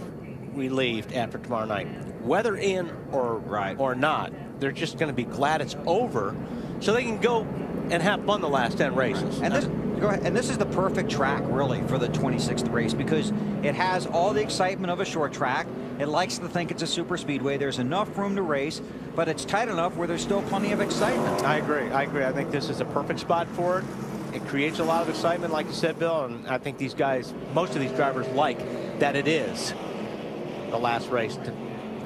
relieved after tomorrow night, whether in or not. They're just going to be glad it's over so they can go and have fun the last 10 races. And this is the perfect track, really, for the 26th race because it has all the excitement of a short track. It likes to think it's a super speedway. There's enough room to race, but it's tight enough where there's still plenty of excitement. I agree. I think this is a perfect spot for it. It creates a lot of excitement, like you said, Bill, and I think these guys, most of these drivers, like that it is the last race to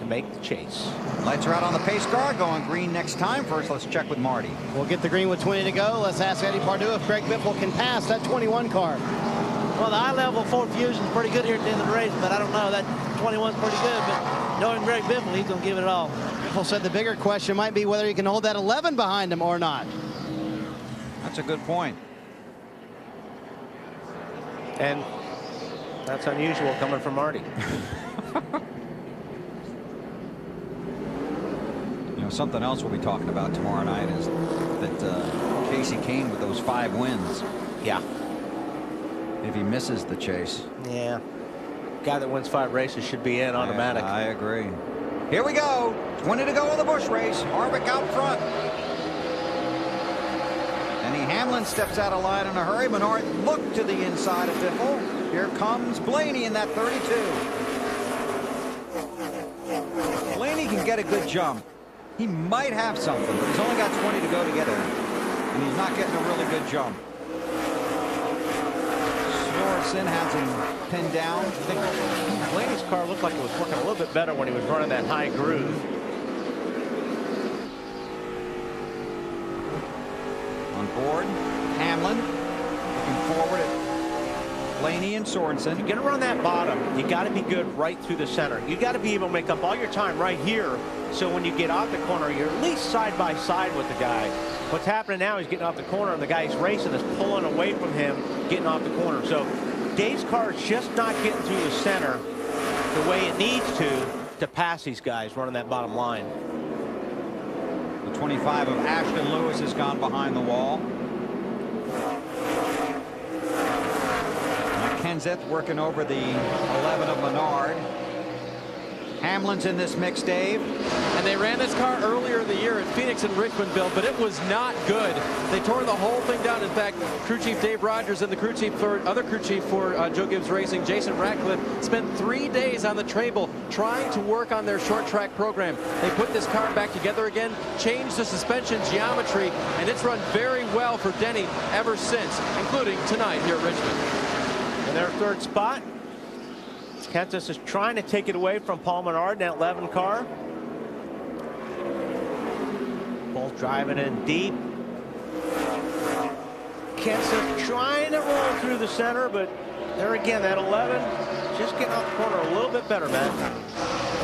make the chase. Lights are out on the pace car, going green next time. First, let's check with Marty. We'll get the green with 20 to go. Let's ask Eddie Pardue if Greg Biffle can pass that 21 car. Well, the high-level Ford Fusion's pretty good here at the end of the race, but I don't know. That 21's pretty good, but knowing Greg Biffle, he's going to give it all. Biffle said the bigger question might be whether he can hold that 11 behind him or not. That's a good point. And that's unusual coming from Marty. You know, something else we'll be talking about tomorrow night is that Casey Kane with those 5 wins. Yeah. If he misses the chase. Yeah. Guy that wins 5 races should be in automatic. I agree. Here we go. 20 to go in the Busch race. Harvick out front. Denny Hamlin steps out of line in a hurry. Menard looked to the inside of Biffle. Here comes Blaney in that 32. Blaney can get a good jump. He might have something, but he's only got 20 to go to get it. And he's not getting a really good jump. Sorensen has him pinned down. I think Blaney's car looked like it was working a little bit better when he was running that high groove. On board, Hamlin looking forward at Blaney and Sorensen. You're going to run that bottom. You got to be good right through the center. You got to be able to make up all your time right here. So when you get off the corner, you're at least side by side with the guy. What's happening now is getting off the corner, and the guy he's racing is pulling away from him, getting off the corner. So Dave's car is just not getting through the center the way it needs to pass these guys running that bottom line. The 25 of Ashton Lewis has gone behind the wall. Kenseth working over the 11 of Menard. Hamlin's in this mix, Dave. And they ran this car earlier in the year at Phoenix and Richmond, Bill, but it was not good. They tore the whole thing down. In fact, crew chief Dave Rogers and the crew chief for other crew chief for Joe Gibbs Racing, Jason Ratcliffe, spent 3 days on the Trable trying to work on their short track program. They put this car back together again, changed the suspension geometry, and it's run very well for Denny ever since, including tonight here at Richmond. In their 3rd spot, Kenseth is trying to take it away from Paul Menard in that 11 car. Both driving in deep. Kenseth trying to roll through the center, but there again, that 11 just getting off the corner a little bit better, Matt.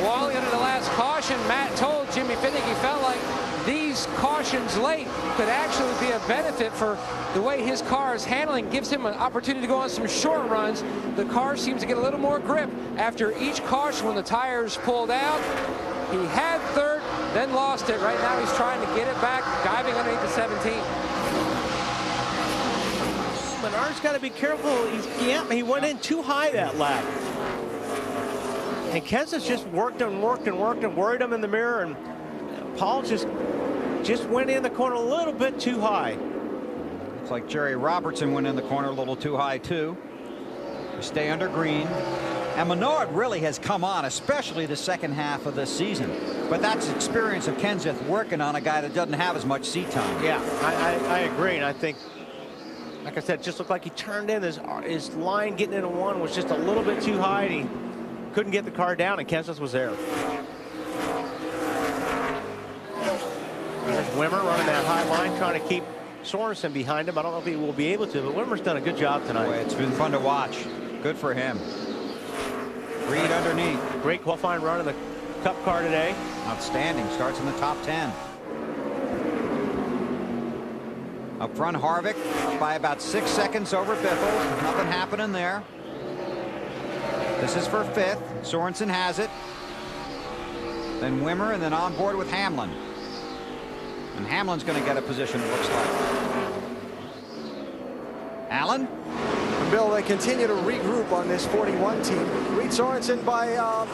Well, into the last caution, Matt told Jimmy Fittig he felt like these cautions late could actually be a benefit for the way his car is handling. Gives him an opportunity to go on some short runs. The car seems to get a little more grip after each caution when the tires pulled out. He had 3rd, then lost it. Right now he's trying to get it back, diving underneath the 17. Menard's got to be careful. He went in too high that lap. And Kenseth just worked and worked and worked and worried him in the mirror, and Paul just went in the corner a little bit too high. Looks like Jerry Robertson went in the corner a little too high too. We stay under green. And Menard really has come on, especially the second half of this season. But that's experience of Kenseth working on a guy that doesn't have as much seat time. Yeah, I agree. And I think, like I said, it just looked like he turned in. His line getting into 1 was just a little bit too high, and he couldn't get the car down, and Kenseth was there. There's Wimmer running that high line, trying to keep Sorensen behind him. I don't know if he will be able to, but Wimmer's done a good job tonight. Boy, it's been fun to watch. Good for him. Reed underneath. Great qualifying run in the Cup car today. Outstanding. Starts in the top 10. Up front, Harvick by about 6 seconds over Biffle. Nothing happening there. This is for 5th. Sorensen has it. Then Wimmer, and then on board with Hamlin. And Hamlin's going to get a position, it looks like. Allen? And Bill, they continue to regroup on this 41 team. Reed Sorensen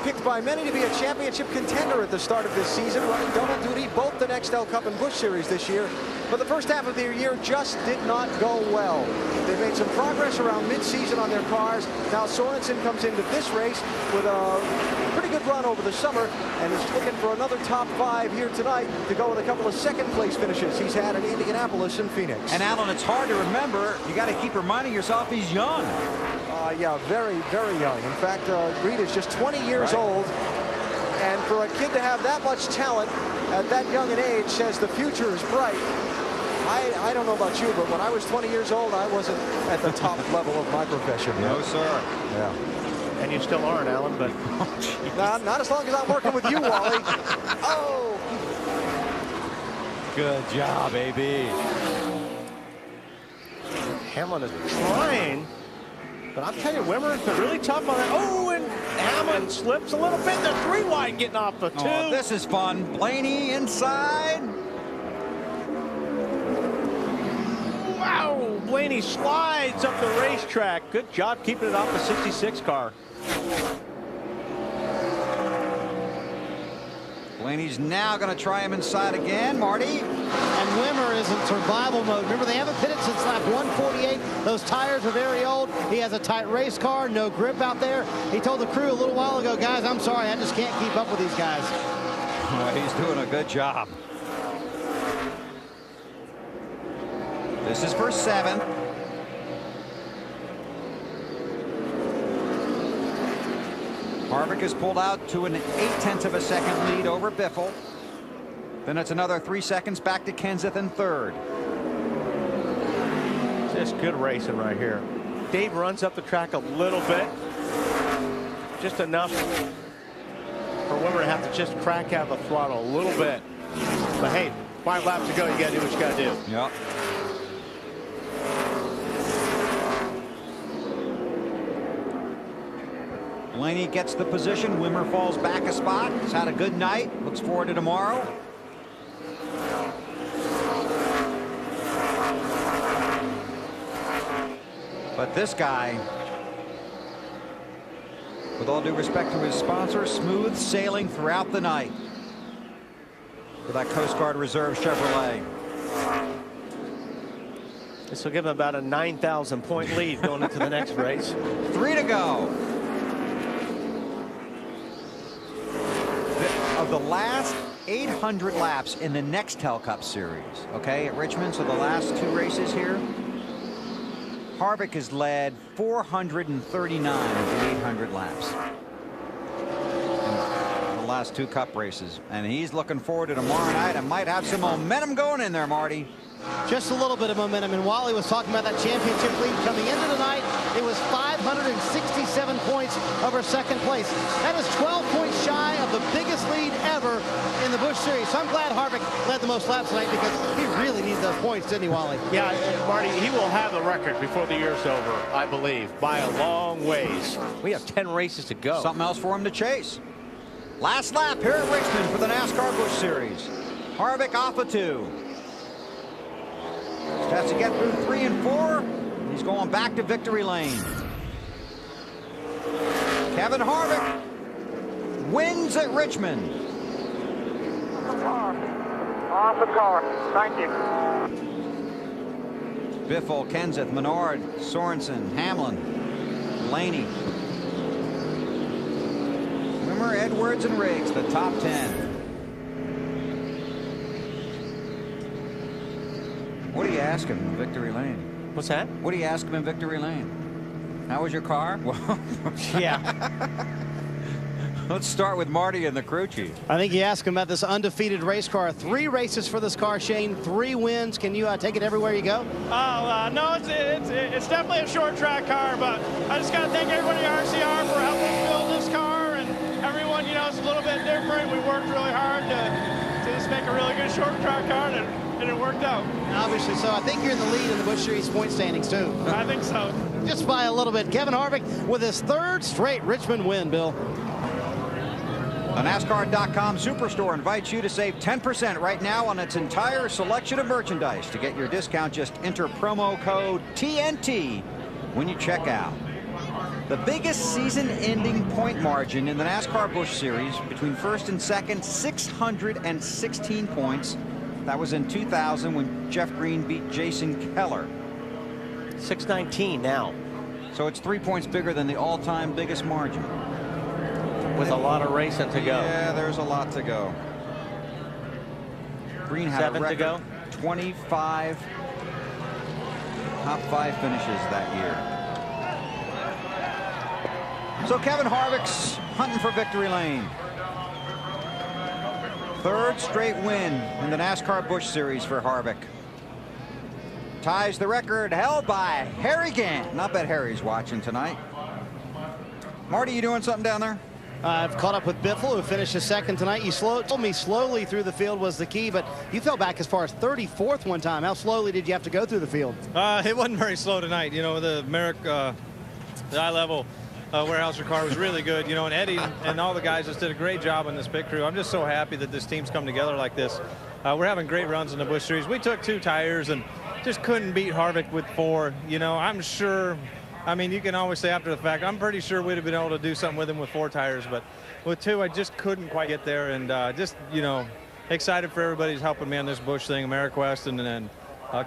picked by many to be a championship contender at the start of this season, running double duty both the Nextel Cup and Busch Series this year. but the first half of their year just did not go well. They made some progress around mid-season on their cars. Now Sorensen comes into this race with a pretty good run over the summer and is looking for another top 5 here tonight to go with a couple of second-place finishes he's had in Indianapolis and Phoenix. And Alan, it's hard to remember. You got to keep reminding yourself he's young. Yeah, very, very young. In fact, Reed is just 20 years old. And for a kid to have that much talent at that young an age says the future is bright. I don't know about you, but when I was 20 years old, I wasn't at the top level of my profession. No, sir. Yeah. And you still aren't, Alan, but... Not as long as I'm working with you, Wally. Oh! Good job, AB. Hamlin is trying, but I'll tell you, Wimmer's been really tough on that. Oh, and Hamlin slips a little bit. The 3 wide getting off the 2. Oh, this is fun. Blaney inside. Wow, Blaney slides up the racetrack. Good job keeping it off the 66 car. Blaney's now going to try him inside again, Marty. And Wimmer is in survival mode. Remember, they haven't pitted since lap 148. Those tires are very old. He has a tight race car, no grip out there. He told the crew a little while ago, guys, I'm sorry, I just can't keep up with these guys. He's doing a good job. This is for 7th. Harvick is pulled out to an 0.8 of a second lead over Biffle. Then it's another 3 seconds back to Kenseth in 3rd. Just good racing right here. Dave runs up the track a little bit. Just enough for Wimmer to have to just crack out the throttle a little bit. But hey, 5 laps to go. You got to do what you got to do. Yep. Blaney gets the position. Wimmer falls back a spot. He's had a good night. Looks forward to tomorrow. But this guy, with all due respect to his sponsor, smooth sailing throughout the night with that Coast Guard Reserve Chevrolet. This will give him about a 9,000 point lead going into the next race. 3 to go. Of the last 800 laps in the Nextel Cup Series, okay, at Richmond, so the last 2 races here, Harvick has led 439 of the 800 laps in the last 2 Cup races, and he's looking forward to tomorrow night and might have some momentum going in there, Marty. Just a little bit of momentum, and Wally was talking about that championship lead coming into the night. It was 567 points over second place. That is 12 points shy of the biggest lead ever in the Busch Series. So I'm glad Harvick led the most laps tonight because he really needs those points, didn't he, Wally? Yeah, Marty, he will have the record before the year's over, I believe, by a long ways. We have 10 races to go. Something else for him to chase. Last lap here at Richmond for the NASCAR Busch Series. Harvick off of 2. Has to get through 3 and 4. He's going back to victory lane. Kevin Harvick wins at Richmond. Awesome car. Thank you. Biffle, Kenseth, Menard, Sorensen, Hamlin, Blaney, Wimmer, Edwards, and Riggs, the top 10. What do you ask him in victory lane? What's that? What do you ask him in victory lane? How was your car? Well, yeah. Let's start with Marty and the crew chief. I think you asked him about this undefeated race car. 3 races for this car, Shane. 3 wins. Can you take it everywhere you go? No, it's definitely a short track car, but I just got to thank everybody at RCR for helping us build this car, and everyone, it's a little bit different. We worked really hard to just make a really good short track car, and it worked out. Obviously so. I think you're in the lead in the Busch Series point standings, too. I think so. Just by a little bit. Kevin Harvick with his 3rd straight Richmond win, Bill. The NASCAR.com Superstore invites you to save 10% right now on its entire selection of merchandise. To get your discount, just enter promo code TNT when you check out. The biggest season-ending point margin in the NASCAR Busch Series between 1st and 2nd, 616 points. That was in 2000 when Jeff Green beat Jason Keller. 619 now. So it's 3 points bigger than the all-time biggest margin. With a lot of racing to go. Yeah, there's a lot to go. Green had 7 a record to go. 25 top 5 finishes that year. So Kevin Harvick's hunting for victory lane. 3rd straight win in the NASCAR Busch Series for Harvick. Ties the record held by Harry Gant. Not bet Harry's watching tonight. Marty, you doing something down there? I've caught up with Biffle, who finished 2nd tonight. You told me slowly through the field was the key, but you fell back as far as 34th one time. How slowly did you have to go through the field? It wasn't very slow tonight. You know, the Merrick, the high-level Weyerhaeuser car was really good. You know, and Eddie and all the guys just did a great job on this pit crew. I'm just so happy that this team's come together like this. We're having great runs in the Busch Series. We took 2 tires and just couldn't beat Harvick with 4. You know, I'm sure. I mean, you can always say after the fact, I'm pretty sure we'd have been able to do something with him with 4 tires, but with 2, I just couldn't quite get there. And just, you know, excited for everybody who's helping me on this Busch thing, AmeriQuest and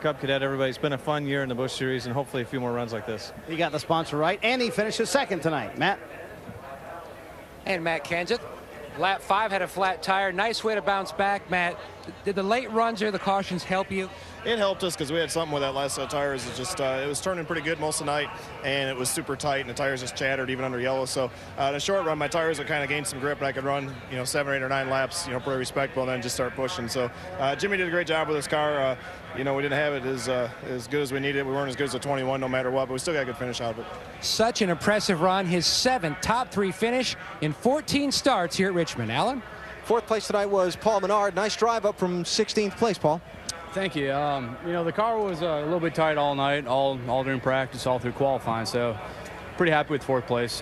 Cub Cadet, everybody. It's been a fun year in the Busch Series, and hopefully a few more runs like this. You got the sponsor right, and he finishes 2nd tonight. Matt? And Matt Kenseth. Lap 5 had a flat tire. Nice way to bounce back, Matt. Did the late runs or the cautions help you? It helped us because we had something with that last set of tires. It just it was turning pretty good most of the night, and it was super tight, and the tires just chattered even under yellow. So in the short run, my tires would kind of gain some grip, and I could run, you know, 7 or 8 or 9 laps, you know, pretty respectable, and then just start pushing. So Jimmy did a great job with his car. You know, we didn't have it as good as we needed. We weren't as good as a 21 no matter what, but we still got a good finish out of it. Such an impressive run. His 7th top 3 finish in 14 starts here at Richmond. Alan? 4th place tonight was Paul Menard. Nice drive up from 16th place, Paul. Thank you. You know, the car was a little bit tight all night, all during practice, all through qualifying. So pretty happy with 4th place.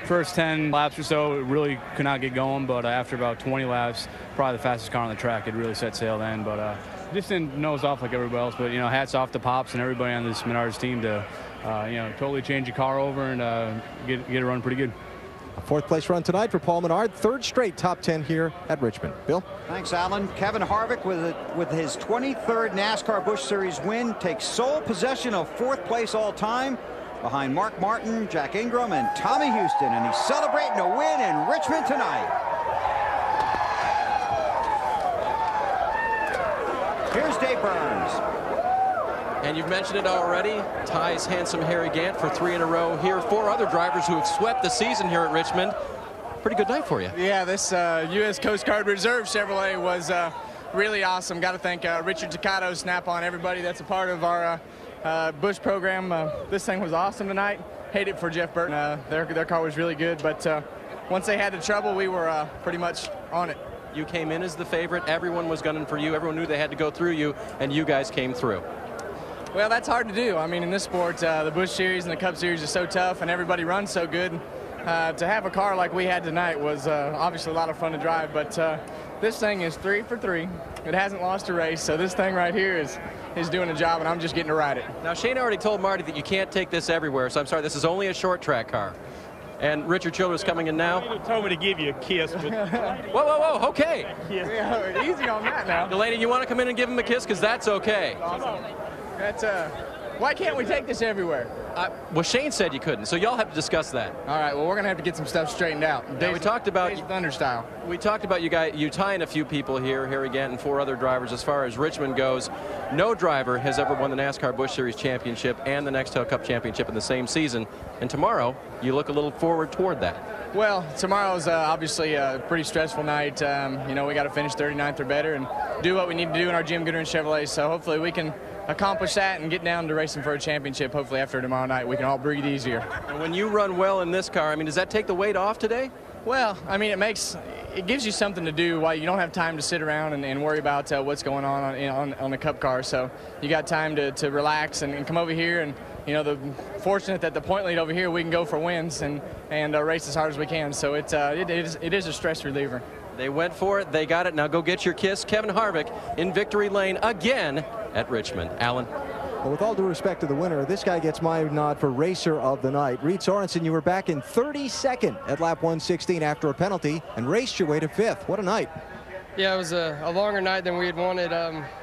First 10 laps or so, it really could not get going, but after about 20 laps, probably the fastest car on the track. It really set sail then, but just didn't nose off like everybody else. But, you know, hats off to Pops and everybody on this Menards team to, you know, totally change the car over and get it run pretty good. A 4th place run tonight for Paul Menard. 3rd straight top 10 here at Richmond. Bill? Thanks, Alan. Kevin Harvick with his 23rd NASCAR Busch Series win takes sole possession of 4th place all time behind Mark Martin, Jack Ingram, and Tommy Houston. And he's celebrating a win in Richmond tonight. Here's Dave Burns. And you've mentioned it already, ties handsome Harry Gant for 3 in a row here. 4 other drivers who have swept the season here at Richmond. Pretty good night for you. Yeah, this U.S. Coast Guard Reserve Chevrolet was really awesome. Got to thank Richard Toccato, Snap-on, everybody that's a part of our Busch program. This thing was awesome tonight. Hate it for Jeff Burton. Their car was really good, but once they had the trouble, we were pretty much on it. You came in as the favorite. Everyone was gunning for you. Everyone knew they had to go through you, and you guys came through. Well, that's hard to do. I mean, in this sport, the Busch Series and the Cup Series are so tough, and everybody runs so good. To have a car like we had tonight was obviously a lot of fun to drive, but this thing is 3 for 3. It hasn't lost a race, so this thing right here is doing a job, and I'm just getting to ride it. Now, Shane already told Marty that you can't take this everywhere, so I'm sorry, this is only a short track car. And Richard Childress coming in now. He told me to give you a kiss, but whoa, okay. Yeah, easy on that now. Delaney, you want to come in and give him a kiss? Because that's okay. Awesome. That's why can't we take this everywhere? Well, Shane said you couldn't, so y'all have to discuss that. All right, well, we're gonna have to get some stuff straightened out. Now, we talked about Thunder style. We talked about you tying a few people here, Harry Gant and 4 other drivers. As far as Richmond goes, no driver has ever won the NASCAR Busch Series Championship and the Nextel Cup Championship in the same season. And tomorrow, you look a little forward toward that. Well, tomorrow's obviously a pretty stressful night. You know, we got to finish 39th or better and do what we need to do in our Jim Goodwin Chevrolet. So hopefully we can accomplish that and get down to racing for a championship. Hopefully after tomorrow night we can all breathe easier. And when you run well in this car, I mean, does that take the weight off today? Well, I mean, it gives you something to do while you don't have time to sit around and worry about what's going on the Cup car. So you got time to relax and come over here, and you know, the fortunate that the point lead over here, we can go for wins and race as hard as we can. So it is a stress reliever. They went for it. They got it. Now go get your kiss. Kevin Harvick in victory lane again at Richmond. Alan. Well, with all due respect to the winner, this guy gets my nod for Racer of the Night. Reed Sorensen, you were back in 32nd at lap 116 after a penalty and raced your way to 5th. What a night. Yeah, it was a longer night than we had wanted.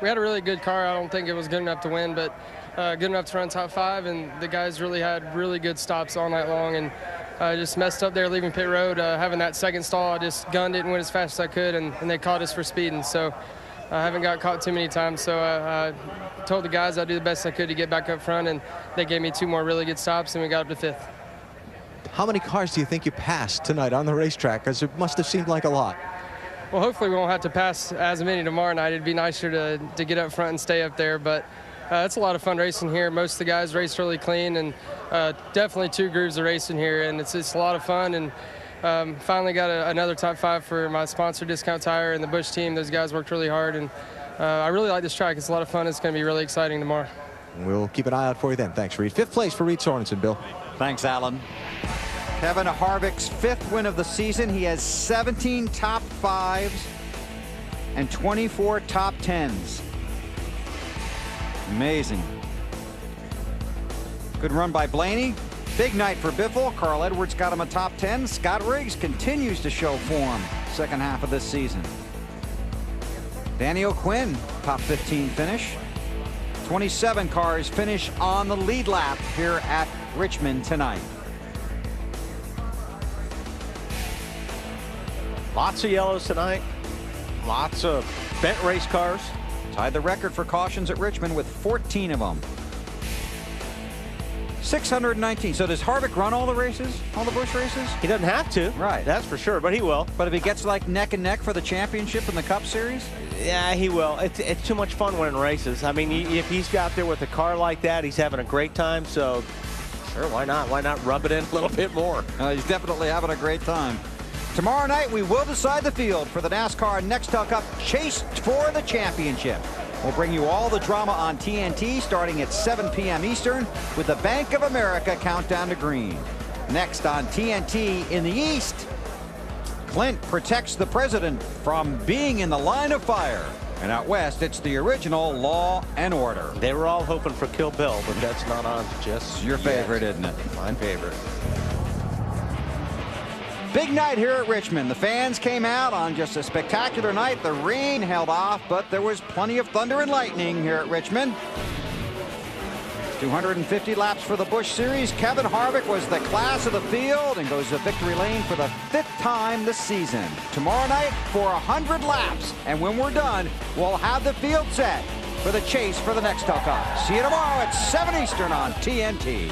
We had a really good car. I don't think it was good enough to win, but good enough to run top 5, and the guys really had really good stops all night long, and just messed up there leaving pit road. Having that second stall, I just gunned it and went as fast as I could, and they caught us for speeding. So I haven't got caught too many times, so I told the guys I'd do the best I could to get back up front, and they gave me 2 more really good stops, and we got up to 5th. How many cars do you think you passed tonight on the racetrack? Because it must have seemed like a lot. Well, hopefully we won't have to pass as many tomorrow night. It'd be nicer to get up front and stay up there, but it's a lot of fun racing here. Most of the guys race really clean, and definitely 2 grooves of racing here, and it's a lot of fun. And finally got another top 5 for my sponsor, Discount Tire, and the Busch team. Those guys worked really hard, and I really like this track. It's a lot of fun. It's going to be really exciting tomorrow. We'll keep an eye out for you then. Thanks, Reed. 5th place for Reed Sorensen, Bill. Thanks, Alan. Kevin Harvick's 5th win of the season. He has 17 top 5s and 24 top 10s. Amazing. Good run by Blaney. Big night for Biffle. Carl Edwards got him a top 10. Scott Riggs continues to show form second half of this season. Danny O'Quinn, top 15 finish. 27 cars finish on the lead lap here at Richmond tonight. Lots of yellows tonight. Lots of bent race cars. Tied the record for cautions at Richmond with 14 of them. 619. So does Harvick run all the races, all the Busch races? He doesn't have to. Right. That's for sure, but he will. But if he gets like neck and neck for the championship in the Cup Series? Yeah, he will. It's too much fun winning races. I mean, if he's out there with a car like that, he's having a great time. So, sure, why not? Why not rub it in a little bit more? He's definitely having a great time. Tomorrow night, we will decide the field for the NASCAR Nextel Cup Chase for the championship. We'll bring you all the drama on TNT starting at 7 p.m. Eastern with the Bank of America Countdown to Green. Next on TNT in the East, Clint protects the president from being in the line of fire. And out west, it's the original Law and Order. They were all hoping for Kill Bill, but that's not on just your favorite, isn't it? My favorite. Big night here at Richmond. The fans came out on just a spectacular night. The rain held off, but there was plenty of thunder and lightning here at Richmond. 250 laps for the Busch Series. Kevin Harvick was the class of the field and goes to victory lane for the 5th time this season. Tomorrow night for 100 laps. And when we're done, we'll have the field set for the chase for the Nextel Cup. See you tomorrow at 7 Eastern on TNT.